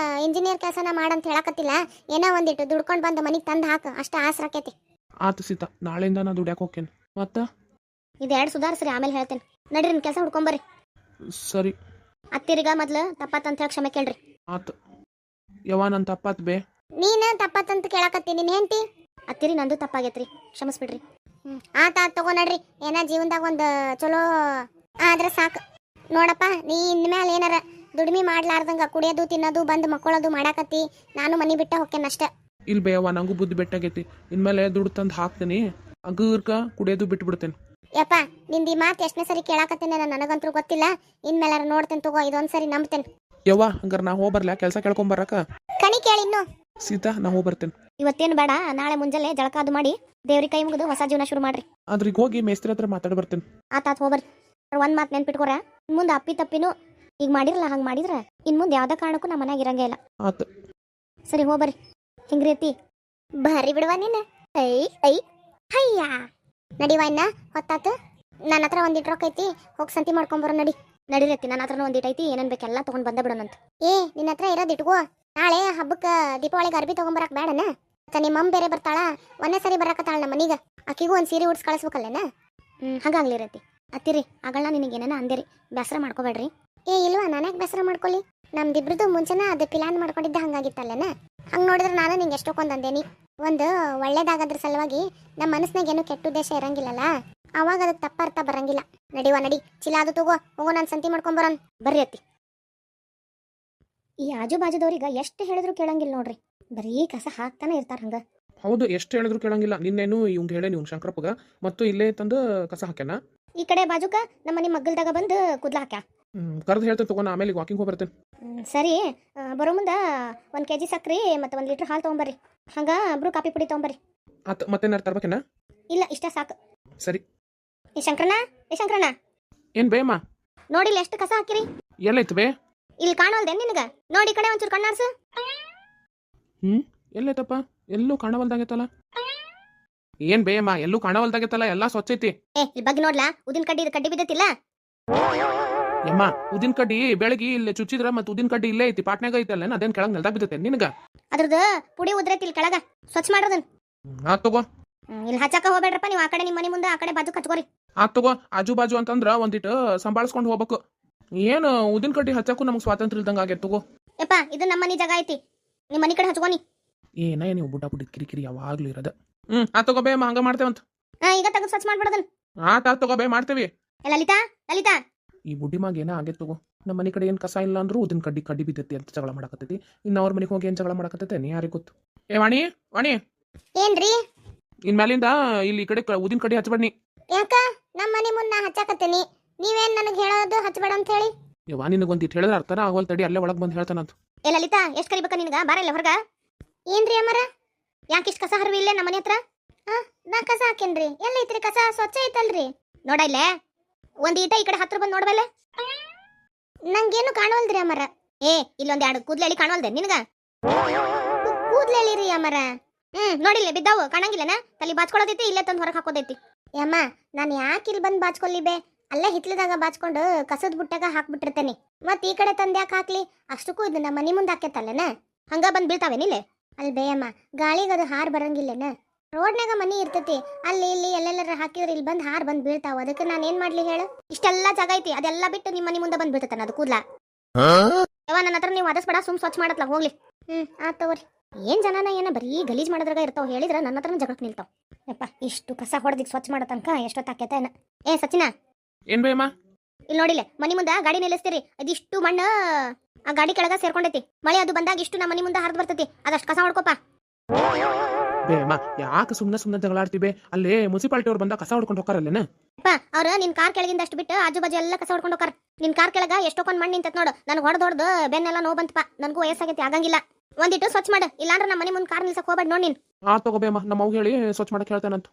ಇಂಜಿನಿಯರ್ ಕೆಲಸನ ಮಾಡಂತ ಹೇಳಕತ್ತಿಲ್ಲ. ಏನೋ ಒಂದಿಟ್ಟು ದುಡ್ಕೊಂಡು ಬಂದು ಮನೆಗೆ ತಂದು ಹಾಕು, ಅಷ್ಟು ಆಸರಾಕೈತಿ. ಆತು ಸೀತಾ, ನಾಳೆಯಿಂದ ನಾ ದುಡ್ಯಾಕೆ ಹೋಗ್ತೇನೆ. ಮತ್ತು ಇದು ಸುಧಾರಿಸ್ರಿ, ಆಮೇಲೆ ಹೇಳ್ತೇನೆ. ನಡ್ರಿ ಕೆಲಸ ಹುಡ್ಕೊಂಬರ್ರಿ. ಸರಿ. ಅತ್ತಿರಿಗ ಮೊದ್ಲು ತಪ್ಪತ್ತಂತ ಹೇಳಿ ಕ್ಷಮೆ ಕೇಳ್ರಿ. ಆತು. ಯವ್ವ ನನ್ನ ತಪ್ಪಾತ್ ಬೇ. ನೀನು ತಪ್ಪತ್ತಂತ ಕೇಳಕತ್ತಿ, ನಿನ್ನ ಹೆಂಡತಿ. ಅತ್ತಿರಿ ನಂದು ತಪ್ಪಾಗೈತ್ರಿ, ಕ್ಷಮಿಸ್ಬಿಡ್ರಿ. ಆತ ತಗೋ ನಡ್ರಿ. ಏನ ಜೀವನದಾಗ ಒಂದು ಚಲೋ ಆದ್ರೆ ಸಾಕು. ನೋಡಪ್ಪ, ನೀ ಇನ್ಮೇಲೆ ಏನಾರ ದುಡಿಮೆ ಮಾಡ್ಲಾರ್ದಂಗ ಕುಡಿಯೋದು ತಿನ್ನೋದು ಬಂದು ಮಕ್ಕಳೋದು ಮಾಡಾಕತ್ತಿ, ನಾನು ಮನೆ ಬಿಟ್ಟ ಹೋಗ್ತೇನೆ ಅಷ್ಟೇ. ಇಲ್ಲಿ ಬೇಯವ್ವ, ನಂಗೂ ಬುದ್ಧಿ ಬೆಟ್ಟಾಗೈತಿ. ಇನ್ಮೇಲೆ ದುಡ್ಡು ತಂದು ಹಾಕ್ತೀನಿ, ಅಗರ್ಕ ಕುಡಿಯೋದು ಬಿಟ್ಟು ಬಿಡ್ತೇನೆ. ಯಪ್ಪ, ನಿಂದು ಈ ಮಾತು ಎಷ್ಟನೇ ಸರಿ ಕೇಳಾಕತ್ತೇನೆ ನನಗಂತೂ ಗೊತ್ತಿಲ್ಲ. ಇನ್ಮೇಲಾರ ನೋಡ್ತೇನೆ ತಗೋ, ಇದೊಂದ್ಸರಿ ನಂಬ್ತೇನೆ. ಯವ್ವ, ಹಂಗಾರೆ ನಾ ಹೋಗ್ಬರ್ಲ ಕೆಲಸ ಕೇಳ್ಕೊಂಬರಕ? ಕಣಿ ಕೇಳಿ ಇನ್ನು. ಸೀತಾ, ನಾ ಹೋಗ್ಬರ್ತೇನೆ. ಇವತ್ತೇನು ಬೇಡ, ನಾಳೆ ಮುಂಜಾನೆ ಜಳಕ ಅದು ಮಾಡಿ ದೇವ್ರಿಗೆ ಕೈ ಮುಗಿದು ಹೊಸ ಜೀವನ ಶುರು ಮಾಡ್ರಿ. ಆದ್ರೆ ಈಗ ಹೋಗಿ ಮೇಸ್ತ್ರಿ ಹತ್ರ ಮಾತಾಡಿ ಬರ್ತೇನೆ. ಆತಾತ್ ಹೋಗ್ಬರ್ರಿ. ಒಂದು ಮಾತು ನೆನ್ಪಿಟ್ಕೋರ, ಮುಂದೆ ಅಪ್ಪಿ ತಪ್ಪಿನೂ ಈಗ ಮಾಡಿರಲ್ಲ, ಹಂಗೆ ಮಾಡಿದ್ರೆ ಇನ್ನು ಮುಂದೆ ಯಾವುದೇ ಕಾರಣಕ್ಕೂ ನಮ್ಮ ಮನ್ಯಾಗ ಇರಂಗೇ ಇಲ್ಲ. ಆತು. ಸರಿ ಹೋಗ್ಬರ್ರಿ. ಹಿಂಗ್ರಿ ಅತ್ತಿ ಬರ್ರಿ ಬಿಡುವ ನೀನು. ಐ ಐ ಹಯ್ಯ ನಡಿವಾ, ಇನ್ನ ಹೊತ್ತಾತು. ನನ್ನ ಹತ್ರ ಒಂದಿಟ್ಟು ರೊಕ್ಕ ಐತಿ, ಹೋಗಿ ಸಂತಿ ಮಾಡ್ಕೊಂಬರೋ. ನಡಿರತ್ತಿ, ನನ್ನ ಹತ್ರನೂ ಒಂದಿಟ್ಟು ಐತಿ. ಏನೇನು ಬೇಕೆಲ್ಲ ತೊಗೊಂಡು ಬಂದ ಬಿಡೋಣಂತ. ನಿನ್ನ ಹತ್ರ ಇರೋದು ಇಟ್ಕೋ. ನಾಳೆ ಹಬ್ಬಕ್ಕೆ ದೀಪಾವಳಿಗೆ ಅರ್ಬಿ ತೊಗೊಂಬರಕ್ಕೆ ಬೇಡನ? ನಿಮ್ಮ ಅಮ್ಮ ಬೇರೆ ಬರ್ತಾಳ, ಒಂದೇ ಸರಿ ಬರಕತ್ತಾಳ ನಮ್ಮ ಮನೀಗ. ಆಕಿಗೂ ಒಂದು ಸೀರೆ ಉಡ್ಸ್ ಕಳಿಸ್ಬೇಕಲ್ಲೇನ? ಹಾಗಾಗ್ಲಿರತ್ತಿ. ಅತ್ತಿರಿ, ಆಗಳನ್ನ ನಿನಗೆ ಏನೇನ ಅಂದೇರಿ, ಬೇಸರ ಮಾಡ್ಕೋಬೇಡ್ರಿ. ಇಲ್ವಾ, ನಾನ್ಯಾಕೆ ಬೇಸರ ಮಾಡ್ಕೊಳ್ಳಿ? ನಮ್ದಿಬ್ರದ್ದು ಮುಂಚೆನ ಅದು ಪ್ಲಾನ್ ಮಾಡ್ಕೊಂಡಿದ್ದ ಹಂಗಾಗಿತ್ತಲ್ಲೇನ? ಹಂಗೆ ನೋಡಿದ್ರೆ ನಾನು ನಿಂಗೆ ಎಷ್ಟೊಂದು ಅಂದೇನಿ. ಒಂದು ಒಳ್ಳೇದಾಗದ್ರ ಸಲುವಾಗಿ ನಮ್ಮ ಮನಸ್ಸಿನಾಗ ಏನು ಕೆಟ್ಟ ಉದ್ದೇಶ ಇರಂಗಿಲ್ಲಲ್ಲ, ಅವಾಗ ಅದಕ್ಕೆ ತಪ್ಪ ಅರ್ಥ ಬರಂಗಿಲ್ಲ. ನಡಿವಾ, ನಡಿ. ಚೀಲ ಅದು ತಗೋ, ಹೋಗೋ, ನಾನು ಸಂತಿ ಮಾಡ್ಕೊಂಬರೋನ್. ಬರ್ರಿ ಅತ್ತಿ. ಈ ಆಜು ಬಾಜುದವ್ರಿಗೆ ಎಷ್ಟು ಹೇಳಿದ್ರು ಕೇಳಂಗಿಲ್ಲ ನೋಡ್ರಿ, ಬರೀ ಕಸ ಹಾಕ್ತಾನೆ ಇರ್ತಾರ ಹಂಗ. ಹೌದು, ಎಷ್ಟು ಹೇಳಿದ್ರು ಕೇಳಂಗಿಲ್ಲ. ನಿನ್ನೇನು ಇವಂಗೆ ಹೇಳೇನಿ, ಇವ್ನು ಶಂಕರಪ್ಪಗ, ಮತ್ತು ಇಲ್ಲೇ ತಂದು ಕಸ ಹಾಕ್ಯಾನ. ಈ ಕಡೆ ಬಾಜುಕ ನಮ್ಮ ಮನೆ ಮಗ್ಗಲ್ದಾಗ ಬಂದು ಕೂದ್ಲ ಹಾಕ್ಯ. ಕರೆದು ಹೇಳ್ತೇನೆ ತಗೋ, ಆಮೇಲೆ ವಾಕಿಂಗ್ ಹೋಗ್ಬರ್ತೇನೆ. ಸರಿ, ಬರೋ ಮುಂದೆ 1 kg ಸಕ್ರಿ ಮತ್ತು 1 ಲೀಟ್ರ್ ಹಾಲು ತೊಗೊಂಬರ್ರಿ. ಹಂಗ ಬ್ರೂ ಕಾಫಿ ಪುಡಿ ತೊಗೊಂಬರ್ರಿ. ಆತು, ಮತ್ತೇನಾರು ತರ್ಬೇಕೇನ? ಇಲ್ಲ, ಇಷ್ಟ ಸಾಕು. ಸರಿ. ಏ ಶಂಕರಣ್ಣ, ಏನು ಬೇಯಮ್ಮ? ನೋಡಿಲ್ಲ ಎಷ್ಟು ಕಸ ಹಾಕಿರಿ. ಎಲ್ಲೈತು ಬೇ? ಇಲ್ಲಿ ಕಾಣವಲ್ದೇನು ನಿನಗ? ನೋಡಿ ಕಡೆ ಒಂಚೂರು ಕಣ್ಣಾರ್ಸು. ಎಲ್ಲೈತಪ್ಪ? ಎಲ್ಲೂ ಕಾಣವಲ್ದಾಗೈತಲ್ಲ. ಏನ್ ಬೇಯಮ್ಮ, ಎಲ್ಲೂ ಕಾಣವಲ್ದಾಗೈತಲ್ಲ, ಎಲ್ಲ ಸ್ವಚ್ಛ ಐತಿ. ಇಲ್ಲಿ ಬಗ್ಗೆ ನೋಡ್ಲಾ, ಉದಿನ ಕಡ್ಡಿ ಬಿದ್ದೈತಿಲ್ಲ. ಯಮ್ಮ, ಉದಿನ ಕಡ್ಡಿ ಬೆಳಗ್ಗೆ ಇಲ್ಲಿ ಚುಚ್ಚಿದ್ರ ಮತ್ತೆ ಉದಿನ ಕಡ್ಡಿ ಇಲ್ಲೇ ಐತಿ, ಪಾಟ್ನಾಗ ಐತಲ್ಲ, ಅದೇನ್ ಕೆಳಗ್ ನೆಲ್ದಾಗ ಬಿದ್ದೈತೆ ನಿನಗ? ಅದ್ರದ್ದು ಪುಡಿ ಉದ್ರೈತಿ ಇಲ್ಲಿ ಕೆಳಗ, ಸ್ವಚ್ಛ ಮಾಡೋದನ್. ಆತ್ ತಗೋ. ಇಲ್ಲಿ ಹಚ್ಚಾಕ ಹೋಗ್ಬೇಡ್ರಪ್ಪ ನೀವು. ಆ ಕಡೆ ನಿಮ್ಮ ಮನೆ ಮುಂದೆ ಆ ಕಡೆ ಬಾಜು ಹಚ್ಕೋರಿ. ಆತ್ ತಗೋ. ಆಜು ಬಾಜು ಅಂತಂದ್ರ ಒಂದಿಟ್ಟು ಸಂಭಾಳಿಸ್ಕೊಂಡು ಹೋಗ್ಬೇಕು. ಏನು ಉದಿನ ಕಡ್ಡಿ ಹಚ್ಚಕ್ಕೂ ನಮ್ಗೆ ಸ್ವಾತಂತ್ರ್ಯ ಇಲ್ದಂಗ ಆಗೈತೆ ತಗೋ. ಯಪ್ಪ, ಇದು ನಮ್ಮ ಮನೆ ಜಾಗ ಐತಿ, ನಿಮ್ಮ ಮನೆ ಕಡೆ ಹಚ್ಕೋನಿ. ಏನ ನೀವು ಬುಡ್ಡ ಕಿರಿಕಿರಿ ಯಾವಾಗ್ಲೂ ಇರೋದ. ಆತ್ ತಗೋ ಬೇಯಮ್ಮ, ಹಂಗ ಮಾಡ್ತೇವಂತ. ಈಗ ತೆಗೆದು ಸ್ವಚ್ಛ ಮಾಡ್ಬಿಡೋದನ್. ಆತ್ ತಗೋ ಬೇ, ಮಾಡ್ತೇವಿ. ಲಲಿತಾ, ಈ ಬುಡ್ಡಿ ಮಾಗ ಏನ ಆಗೈತೆ ತಗೋ. ನಮ್ಮ ಮನೆ ಕಡೆ ಏನು ಕಸ ಇಲ್ಲ ಅಂದ್ರೂ ಉದಿನ ಕಡ್ಡಿ ಬಿದ್ದೈತಿ ಅಂತ ಜಗಳ ಮಾಡಕತ್ತೈತಿ. ಇನ್ನು ಅವ್ರ ಮನೆಗೆ ಹೋಗಿ ಏನು ಜಗಳ ಮಾಡಕತ್ತೈತೆ ನೀ ಯಾರಿಗೆ ಗೊತ್ತು. ವಾಣಿ ಏನ್ರಿ? ಇನ್ಮೇಲಿಂದ ಇಲ್ಲಿ ಈ ಕಡೆ ಉದಿನ ಕಡ್ಡಿ ಹಚ್ಬೇಡಿ. ಯಾಕ? ನಮ್ಮ ಮನೆ ಮುನ್ನ ಹಚ್ಚಾಕತ್ತೀನಿ, ನೀವೇನ್ ನನಗೆ ಹೇಳೋದು ಹಚ್ಬೇಡ ಅಂತ ಹೇಳಿ? ಯವ್ವ, ನಿನಗೊಂದಿಟ್ಟು ಹೇಳಿದ್ರೆ ಅರ್ಥನ ಆಗೋಲ್ ತಡಿ, ಅಲ್ಲೇ ಒಳಗೆ ಬಂದು ಹೇಳ್ತಾನಂತ. ಲಲಿತಾ, ಎಷ್ಟು ಕರಿಬೇಕ ನಿನಗ? ಬಾರಲ್ಲ ಹೊರಗ. ಏನ್ರಿ ಅಮ್ಮರ, ಯಾಕೆ ಇಷ್ಟು ಕಸ ಹರಿವಿ ಇಲ್ಲೇ ನಮ್ಮ ಮನೆ ಹತ್ರ? ನಾ ಕಸ ಹಾಕೇನ್ರಿ. ಎಲ್ಲ ಐತ್ರಿ ಕಸ? ಸ್ವಚ್ಛ ಐತಲ್ರಿ. ನೋಡ ಇಲ್ಲೇ ಒಂದ್ ಈಟ ಈ ಕಡೆ ಹತ್ರ ಬಂದು ನೋಡ್ಬಲ್ಲೆ. ನಂಗೇನು ಕಾಣವಲ್ದ್ರಿ ಅಮ್ಮರ. ಇಲ್ಲೊಂದ್ 2 ಕೂದ್ಲೆಳಿ ಕಾಣವಲ್ದೆ ನಿನಗ? ಕೂದ್ಲೆಳಿರಿ ಅಮ್ಮರ. ನೋಡಿಲ್ಲ ಬಿದ್ದಾವು, ಕಾಣಂಗಿಲ್ಲನ? ತಲೆ ಬಾಚ್ಕೊಳ್ಳೋದೈತಿ, ಇಲ್ಲೇ ತಂದು ಹೊರಗೆ ಹಾಕೋದೈತಿ. ಯಮ್ಮ, ನಾನು ಯಾಕೆ ಇಲ್ಲಿ ಬಂದು ಬಾಚ್ಕೊಲ್ಲಿ ಬೇ? ಅಲ್ಲೇ ಹಿತ್ಲದಾಗ ಬಾಚ್ಕೊಂಡು ಕಸದ ಬುಟ್ಟಾಗ ಹಾಕ್ಬಿಟ್ಟಿರ್ತೇನೆ. ಮತ್ ಈ ಕಡೆ ತಂದು ಯಾಕೆ ಹಾಕ್ಲಿ? ಅಷ್ಟಕ್ಕೂ ಇದು ನಮ್ಮ ಮನೆ ಮುಂದೆ ಹಾಕೈತಲ್ಲನ, ಹಂಗ ಬಂದು ಬೀಳ್ತಾವೇನಿಲ್ಲ? ಅಲ್ಲಿ ಬೇಯಮ್ಮ, ಗಾಳಿಗೆ ಅದು ಹಾರ್ ಬರಂಗಿಲ್ಲನ? ರೋಡ್ನಾಗ ಮನಿ ಇರ್ತೈತಿ, ಅಲ್ಲಿ ಇಲ್ಲಿ ಎಲ್ಲೆಲ್ಲರ ಹಾಕಿದ್ರೆ ಇಲ್ಲಿ ಬಂದು ಹಾರ್ ಬಂದು ಬೀಳ್ತಾವ. ಅದಕ್ಕೆ ನಾನು ಏನ್ ಮಾಡ್ಲಿ ಹೇಳು? ಇಷ್ಟೆಲ್ಲ ಜಾಗ ಐತಿ, ಅದೆಲ್ಲ ಬಿಟ್ಟು ನಿಮ್ಮ ಮನೆ ಮುಂದೆ ಬಂದು ಬೀಳ್ತೈತೆ ಅದು ಕೂದ್ಲ. ಯವ್ವ, ನನ್ನ ಹತ್ರ ನೀವು ಅದಸ್ಬೇಡ, ಸುಮ್ ಸ್ವಚ್ಛ ಮಾಡತ್ಲ ಹೋಗ್ಲಿ. ಆತ್ ತಗೋರಿ. ಏನ್ ಜನನ ಏನ ಬರೀ ಗಲೀಜ್ ಮಾಡೋದ್ರಾಗ ಇರ್ತಾವ, ಹೇಳಿದ್ರೆ ನನ್ನ ಹತ್ರನ ಜಗಕ್ಕೆ ನಿಲ್ತಾವ. ಯಪ್ಪ, ಇಷ್ಟು ಕಸ ಹೊಡೆದಿಕ್ ಸ್ವಚ್ಛ ಮಾಡೋ ತನಕ ಎಷ್ಟೊತ್ತಾಕೈತೆ ಏನ? ಸಚಿನ, ಏನ್ ಬೇಯಮ್ಮ? ಇಲ್ಲಿ ನೋಡಿಲ್ಲ ಮನಿ ಮುಂದೆ ಗಾಡಿ ನಿಲ್ಲಿಸ್ತೀರಿ ಇದಿಷ್ಟು ಮಣ್ಣು ಆ ಗಾಡಿ ಕೆಳಗ ಸೇರ್ಕೊಂಡೈತಿ ಮಳೆ ಅದು ಬಂದಾಗ ಇಷ್ಟು ನಮ್ಮ ಮನಿ ಮುಂದೆ ಹರಿದು ಬರ್ತೈತಿ ಅದಷ್ಟು ಕಸ ಹೊಡ್ಕೋಪ. ಬೇಮ್ಮ ಯಾಕೆ ಸುಮ್ಮನೆ ಜಗಳಾಡ್ತೀವಿ ಅಲ್ಲಿ ಮುನ್ಸಿಪಾಲ್ಟಿ ಅವ್ರು ಬಂದಾಗ ಕಸ ಹೊಡ್ಕೊಂಡು ಹೋಗ್ತಾರಲ್ಲೇನ. ಅಪ್ಪ ಅವ್ರ ನಿನ್ ಕಾರ್ ಕೆಳಗಿಂದ ಅಷ್ಟು ಬಿಟ್ಟು ಆಜು ಬಾಜು ಎಲ್ಲ ಕಸ ಹೊಡ್ಕೊಂಡು ಹೋಗಾರ. ನಿನ್ ಕಾರ್ ಕೆಳಗ ಎಷ್ಟೊಂದ್ ಮಣ್ಣು ನಿಂತತ್ ನೋಡು. ನನಗೆ ಹೊಡೆದೊಡ್ದು ಬೆನ್ನೆಲ್ಲ ನೋವು ಬಂತಪ್ಪ. ನನಗೂ ವಯಸ್ಸಾಗೈತಿ ಆಗಂಗಿಲ್ಲ. ಒಂದಿಟ್ಟು ಸ್ವಚ್ಛ ಮಾಡು ಇಲ್ಲಾಂದ್ರೆ ನಮ್ಮ ಮನೆ ಮುಂದೆ ಕಾರ್ ನಿಲ್ಸಕ್ ಹೋಗ್ಬೇಡ ನೋಡಿ ನೀನ್. ತಗೋಬೇಮ್ಮ ನಮ್ಮ ಅವ್ಗೆ ಹೇಳಿ ಸ್ವಚ್ಛ ಮಾಡಕ್ ಹೇಳ್ತಾನಂತ.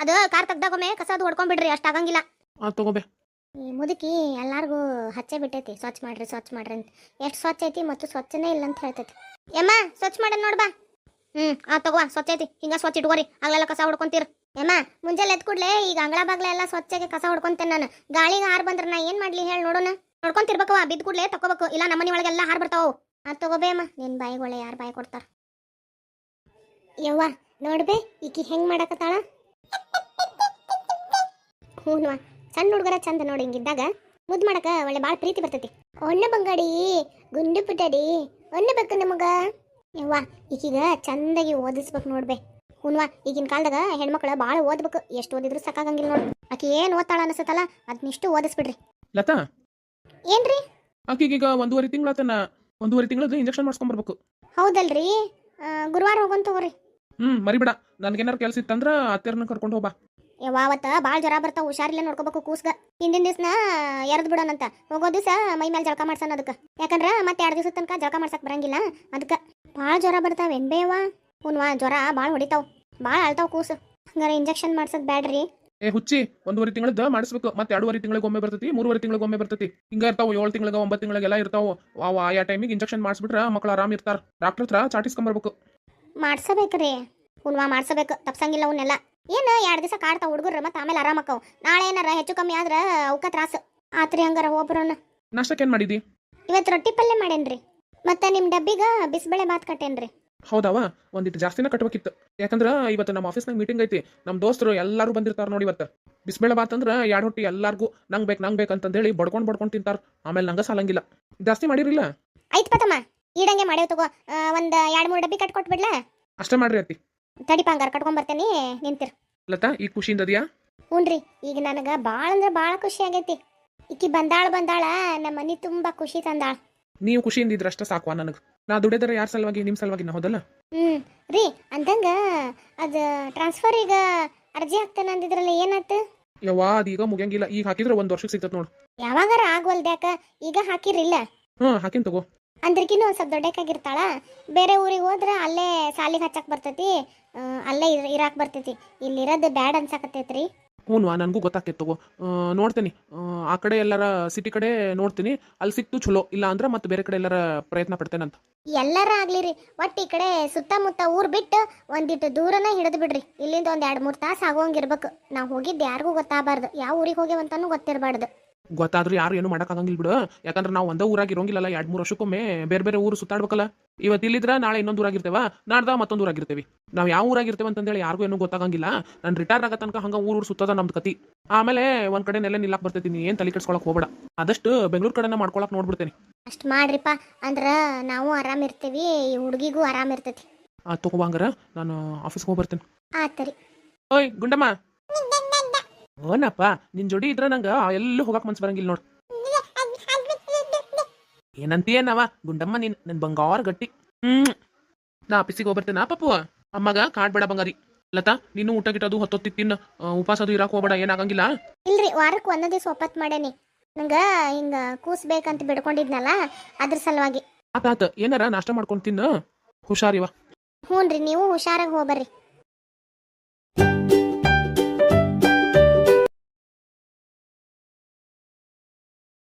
ಅದು ಕಾರ್ ತೆಗ್ದಾಗೊಮ್ಮೆ ಕಸ ಅದು ಹೊಡ್ಕೊಂಡ್ಬಿಡ್ರಿ ಅಷ್ಟ ಆಗಂಗಿಲ್ಲ. ತಗೋಬೇ. ಈ ಮುದುಕಿ ಎಲ್ಲಾರ್ಗು ಹಚ್ಚೆ ಬಿಟ್ಟೈತಿ ಸ್ವಚ್ಛ ಮಾಡ್ರಿ ಅಂತ. ಎಷ್ಟು ಸ್ವಚ್ಛ ಐತಿ ಮತ್ತು ಸ್ವಚ್ಛನೇ ಇಲ್ಲ ಅಂತ ಹೇಳ್ತೈತಿ. ಯಮ್ಮ ಸ್ವಚ್ಛ ಮಾಡ ನೋಡ್ಬಾ. ತಗೋ ಸ್ವಚ್ಛ ಐತಿ ಹಿಂಗ ಸ್ವಚ್ಛ ಇಟ್ಕೋರಿ ಆಗ್ಲೆಲ್ಲ ಕಸ ಹೊಡ್ಕೊಂತೀರ. ಯಮ್ಮ ಮುಂಜಾನೆ ಎದ್ ಕೂಡ್ಲೆ ಈಗ ಅಂಗಳ ಬಾಗ್ಲ ಎಲ್ಲ ಸ್ವಚ್ಛಗೆ ಕಸ ಹೊಡ್ಕೊಂತೇನೆ ನಾನು. ಗಾಳಿಗೆ ಹಾರ್ ಬಂದ್ರ ನಾ ಏನ್ ಮಾಡ್ಲಿ ಹೇಳಿ ನೋಡೋಣ. ನೋಡ್ಕೊಂತಿರ್ಬೇಕವ ಬಿದ್ ಕೂಡ್ಲೆ ತಗೋಬೇಕು ಇಲ್ಲ ನಮ್ಮನಿ ಒಳಗೆಲ್ಲ ಹಾರ್ ಬರ್ತಾವ. ತಗೋಬೇ ಅಮ್ಮ ನಿನ್ ಬಾಯಿಗೊಳ್ಳೆ ಯಾರು ಬಾಯಿ ಕೊಡ್ತಾರ. ಯವ್ವ ನೋಡ್ಬೇ ಈಕಿ ಹೆಂಗ್ ಮಾಡಕತ್ತಾಳ. ಹ್ಞೂನ್ವಾ ಸಣ್ಣ ಹುಡುಗರ ಚಂದ ನೋಡಿ ಹಿಂಗಿದ್ದಾಗ ಮುದ್ದು ಮಾಡಕ ಒಳ್ಳೆ ಭಾಳ ಪ್ರೀತಿ ಬರ್ತೈತಿ. ಒಣ್ಣ ಬಂಗಾಡಿ ಗುಂಡು ಪುಟಾಡಿ ಒಣ್ಣ ಬೇಕು ನಮಗ. ಯವ್ವ ಈಗೀಗ ಚಂದಾಗಿ ಓದಿಸ್ಬೇಕು ನೋಡ್ಬೇ. ಹ್ಞೂನ್ವಾ ಈಗಿನ ಕಾಲದಾಗ ಹೆಣ್ಮಕ್ಳು ಭಾಳ ಓದ್ಬೇಕು. ಎಷ್ಟು ಓದಿದ್ರು ಸಾಕಾಗಂಗಿಲ್ಲ ನೋಡಿ. ಆಕಿ ಏನು ಓದ್ತಾಳ ಅನಿಸುತ್ತಲ್ಲ ಅದನ್ನಿಷ್ಟು ಓದಿಸ್ಬಿಡ್ರಿ. ಲತಾ ಏನ್ರಿ ಆಕಿಗೀಗ 1.5 ತಿಂಗಳಾತನ 1.5 ತಿಂಗಳದ್ದು ಇಂಜೆಕ್ಷನ್ ಮಾಡಿಸ್ಕೊಂಬರ್ಬೇಕು. ಹೌದಲ್ರಿ ಗುರುವಾರ ಹೋಗೋನ್ ತಗೋರಿ. ಮರಿಬೇಡ ನನ್ಗೇನಾರು ಕೆಲಸ ಇತ್ತಂದ್ರ ಅತ್ತೆರ್ನ ಕರ್ಕೊಂಡು ಹೋಗ್ಬಾ. ಯಾವತ್ತ ಭಾಳ ಜ್ವರ ಬರ್ತಾವ ಹುಷಾರಿಲ್ಲ ನೋಡ್ಕೋಬೇಕು ಕೂಸ್ಗ. ಹಿಂದಿನ ದಿವ್ಸನ ಎರ್ದ್ ಬಿಡೋಣಂತ ಹೋಗೋ ದಿವಸ ಮೈ ಮೇಲೆ ಜಳಕ ಮಾಡ್ಸೋಣ ಅದಕ್ಕೆ. ಯಾಕಂದ್ರೆ ಮತ್ತೆ 2 ದಿವಸ ತನಕ ಜಳಕ ಮಾಡ್ಸಕ್ ಬರಂಗಿಲ್ಲ ಅದಕ್ಕೆ. ಭಾಳ ಜ್ವರ ಬರ್ತಾವ ಎನ್ಬೇವಾ. ಹ್ಞೂನ್ವಾ ಜ್ವರ ಭಾಳ ಹೊಡಿತಾವ ಭಾಳ ಅಳ್ತಾವ ಕೂಸು. ಹಂಗಾರೆ ಇಂಜೆಕ್ಷನ್ ಮಾಡ್ಸೋದ್ ಬ್ಯಾಡ್ರಿ. ಹುಚ್ಚಿ 1.5 ತಿಂಗಳದ್ದು ಮಾಡಿಸ್ಬೇಕು. ಮತ್ತೆ 2.5 ತಿಂಗಳಿಗೆ ಒಮ್ಮೆ ಬರ್ತೈತಿ 3.5 ತಿಂಗಳಿಗೆ ಒಮ್ಮೆ ಬರ್ತೈತಿ. ಹಿಂಗ ಇರ್ತಾವ 7 ತಿಂಗಳಿಗೆ 9 ತಿಂಗಳಿಗೆಲ್ಲ ಇರ್ತಾವ. ಅವು ಆಯಾ ಟೈಮಿಗೆ ಇಂಜೆಕ್ಷನ್ ಮಾಡಿಸ್ಬಿಟ್ರೆ ಮಕ್ಳು ಆರಾಮ್ ಇರ್ತಾರ. ಡಾಕ್ಟರ್ ಹತ್ರ ಚಾಟಿಸ್ಕೊಂಬರ್ಬೇಕು. ಮಾಡ್ಸಬೇಕ್ರಿ. ಹ್ಞೂನ್ವಾ ಮಾಡ್ಸಬೇಕು ತಪ್ಸಂಗಿಲ್ಲ ಅವನ್ನೆಲ್ಲ. ಏನು 2 ದಿವಸ ಕಾಡ್ತಾವ ಹುಡುಗರು ಮತ್ತೆ ಆಮೇಲೆ ಆರಾಮಕ್ಕವು. ನಾಳೆ ಏನಾರ ಹೆಚ್ಚು ಕಮ್ಮಿ ಆದ್ರೆ ಅವಕ್ಕ ತ್ರಾಸು ಆತ್ರಿ. ಹಂಗಾರ ಒಬ್ರನ್ನ ನಾಷ್ಟಕ್ಕೆ ಏನ್ ಮಾಡಿದಿ? ಇವತ್ತು ರೊಟ್ಟಿ ಪಲ್ಯ ಮಾಡೇನ್ರಿ. ಮತ್ತೆ ನಿಮ್ಮ ಡಬ್ಬಿಗ ಬಿಸಿಬೇಳೆ ಬಾತ್ ಕಟ್ಟೇನ್ರಿ. ಹೌದಾವ ಒಂದಿಟ್ಟು ಜಾಸ್ತಿನ ಕಟ್ಬೇಕಿತ್ತು. ಯಾಕಂದ್ರೆ ಇವತ್ತು ನಮ್ಮ ಆಫೀಸ್ನಾಗ ಮೀಟಿಂಗ್ ಐತಿ. ನಮ್ಮ ದೋಸ್ತರು ಎಲ್ಲರೂ ಬಂದಿರ್ತಾರ ನೋಡಿ. ಇವತ್ತು ಬಿಸಿಬೇಳೆ ಬಾತ್ ಅಂದ್ರೆ 2 ಹೊಟ್ಟಿ ಎಲ್ಲಾರ್ಗೂ ನಂಗೆ ಬೇಕು ಅಂತಂದೇಳಿ ಬಡ್ಕೊಂಡು ತಿಂತಾರ. ಆಮೇಲೆ ನಂಗೆ ಸಾಲಂಗಿಲ್ಲ. ಜಾಸ್ತಿ ಮಾಡಿರಿಲ್ಲ. ಆಯ್ತು ಪತಮ್ಮ ಈಡಂಗೆ ಮಾಡೇವ್ ತಗೋ. ಒಂದು 2-3 ಡಬ್ಬಿ ಕಟ್ಕೊಟ್ಬಿಡ್ಲಾ? ಅಷ್ಟೇ ಮಾಡ್ರಿ ಅತ್ತಿ. ತಡಿಪ ಹಂಗಾರ ಕಟ್ಕೊಂಬರ್ತೇನೆ ನಿಂತಿರ್. ಲತಾ ಈ ಖುಷಿಯಿಂದ ಅದೆಯಾ? ಹ್ಞೂನ್ರಿ ಈಗ ನನಗೆ ಭಾಳ ಅಂದ್ರೆ ಭಾಳ ಖುಷಿ ಆಗೈತಿ. ಈಕಿ ಬಂದಾಳ ನಮ್ಮ ಮನೆ ತುಂಬ ಖುಷಿ ತಂದಾಳ. ನೀವು ಖುಷಿಯಿಂದ ಇದ್ರೆ ಅಷ್ಟ ಸಾಕವಾ ನನಗೆ. ನಾ ದುಡಿದ್ರ ಯಾರ ಸಲುವಾಗಿ ನಿಮ್ಮ ಸಲುವಾಗಿ ನಾ ಹೌದಲ್ಲ. ರೀ ಅಂದಂಗ ಅದು ಟ್ರಾನ್ಸ್ಫರ್ ಈಗ ಅರ್ಜಿ ಹಾಕ್ತಾನೆ ಅಂದಿದ್ರಲ್ಲ ಏನಾಯ್ತು? ಯವ್ವಾ ಅದೀಗ ಮುಗಿಯಂಗಿಲ್ಲ. ಈಗ ಹಾಕಿದ್ರೆ 1 ವರ್ಷಕ್ಕೆ ಸಿಗ್ತತ್ ನೋಡು. ಯಾವಾಗಾರ ಆಗ್ವಲ್ದ್ಯಾಕ ಈಗ ಹಾಕಿರಿಲ್ಲ? ಹಾಕಿನ್ ತಗೋ. ಅಂದ್ರಕಿನ್ನೂ ಒಂದು ಸ್ವಲ್ಪ ದೊಡ್ಡಕ್ಕಾಗಿರ್ತಾಳ. ಬೇರೆ ಊರಿಗೆ ಹೋದ್ರೆ ಅಲ್ಲೇ ಸಾಲಿಗೆ ಹಚ್ಚಕ್ಕೆ ಬರ್ತೈತಿ. ಅಲ್ಲೇ ಇರಾಕ್ ಬರ್ತೈತಿ. ಇಲ್ಲಿರೋದು ಬ್ಯಾಡ್ ಅನ್ಸಾಕತ್ತೈತ್ರಿ. ಹ್ಞೂನ್ವಾ ನನಗೂ ಗೊತ್ತಾಗ್ತೈತೆ ತಗೋ. ನೋಡ್ತೀನಿ ಆ ಕಡೆ ಎಲ್ಲಾರ ಸಿಟಿ ಕಡೆ ನೋಡ್ತೀನಿ. ಅಲ್ಲಿ ಸಿಕ್ತು ಚಲೋ. ಇಲ್ಲ ಅಂದ್ರೆ ಮತ್ತೆ ಬೇರೆ ಕಡೆ ಎಲ್ಲಾರ ಪ್ರಯತ್ನ ಪಡ್ತೇನಂತ. ಎಲ್ಲಾರ ಆಗ್ಲಿರಿ ಒಟ್ಟು ಈ ಕಡೆ ಸುತ್ತಮುತ್ತ ಊರು ಬಿಟ್ಟು ಒಂದಿಟ್ಟು ದೂರನ ಹಿಡಿದು ಬಿಡ್ರಿ. ಇಲ್ಲಿಂದ ಒಂದು 2-3 ತಾಸು ಆಗೋಂಗಿರ್ಬೇಕು. ನಾವು ಹೋಗಿದ್ದು ಯಾರಿಗೂ ಗೊತ್ತಾಗಬಾರ್ದು. ಯಾವ ಊರಿಗೆ ಹೋಗ್ಯವಂತಾನು ಗೊತ್ತಿರಬಾರ್ದು. ಗೊತ್ತಾದ್ರೂ ಯಾರು ಏನು ಮಾಡೋಕ್ಕಾಗಂಗಿಲ್ಲ ಬಿಡು. ಯಾಕಂದ್ರೆ ನಾವು ಒಂದೇ ಊರಾಗಿ ಇರೋಂಗಿಲ್ಲಲ್ಲ. 2-3 ವರ್ಷಕ್ಕೊಮ್ಮೆ ಬೇರೆ ಊರು ಸುತ್ತಾಡ್ಬೇಕಲ್ಲ. ಇವತ್ತು ಇಲ್ಲಿದ್ರ ನಾಳೆ ಇನ್ನೊಂದು ಊರಾಗಿರ್ತೇವ, ನಾಡ್ದ ಮತ್ತೊಂದು ಊರಾಗಿರ್ತೇವೆ. ನಾವು ಯಾವ ಊರಾಗಿರ್ತೇವೆ ಅಂತಂದೇಳಿ ಯಾರಿಗೂ ಏನೂ ಗೊತ್ತಾಗಂಗಿಲ್ಲ. ನಾನು ರಿಟೈರ್ ಆಗೋ ತನಕ ಹಂಗೆ ಊರು ಸುತ್ತದ ನಮ್ದು ಕತಿ. ಆಮೇಲೆ ಒಂದು ಕಡೆ ನೆಲೆ ನಿಲ್ಲಕ್ಕೆ ಬರ್ತೈತಿ. ಏನು ತಲೆ ಕೆಡ್ಸ್ಕೊಳಕ್ಕೆ ಹೋಗ್ಬೇಡ. ಆದಷ್ಟು ಬೆಂಗಳೂರು ಕಡೆನ ಮಾಡ್ಕೊಳಕ್ಕೆ ನೋಡ್ಬಿಡ್ತೇನೆ. ಅಷ್ಟು ಮಾಡ್ರಿಪ್ಪ. ಅಂದ್ರೆ ನಾವು ಆರಾಮಿರ್ತೀವಿ, ಈ ಹುಡುಗಿಗೂ ಆರಾಮಿರ್ತೈತಿ. ತಗೋ ಹಂಗಾರ ನಾನು ಆಫೀಸ್ಗೆ ಹೋಗಿ ಬರ್ತೇನೆ. ಆತರಿ. ಓಯ್ ಗುಂಡಮ್ಮ. ಓನಪ್ಪ ನಿನ್ ಜೋಡಿ ಇದ್ರ ನಂಗೆ ಎಲ್ಲೂ ಹೋಗಕ್ ಮನ್ಸು ಬರಂಗಿಲ್ಲ ನೋಡು. ಏನಂತೀಯನವ ಗುಂಡಮ್ಮ ನೀನ್ ನನ್ ಬಂಗಾರ ಗಟ್ಟಿ. ನಾ ಆಫೀಸಿಗೆ ಹೋಗ್ಬರ್ತೇನ ಪಪ್ಪು. ಅಮ್ಮಗ ಕಾಡ್ಬೇಡ ಬಂಗಾರಿ. ಲತಾ ನೀನು ಊಟ ಗಿಟ್ಟದು ಹೊತ್ತೊತ್ತಿ ತಿನ್ನ. ಉಪವಾಸ ಅದು ಇರಾಕ್ ಹೋಗ್ಬೇಡ. ಏನಾಗಂಗಿಲ್ಲ. ಇಲ್ರಿ ವಾರಕ್ಕೆ 1 ದಿವಸ ಒಪ್ಪತ್ ಮಾಡೇನಿ. ನಂಗೆ ಹಿಂಗ ಕೂಸ್ಬೇಕಂತ ಬಿಡ್ಕೊಂಡಿದ್ನಲ್ಲ ಅದ್ರ ಸಲುವಾಗಿ. ಆತ ಏನಾರ ನಾಷ್ಟ ಮಾಡ್ಕೊಂಡು ತಿನ್ನ. ಹುಷಾರಿವ. ಹ್ಞೂನ್ರಿ ನೀವು ಹುಷಾರಾಗಿ ಹೋಗ್ಬರ್ರಿ.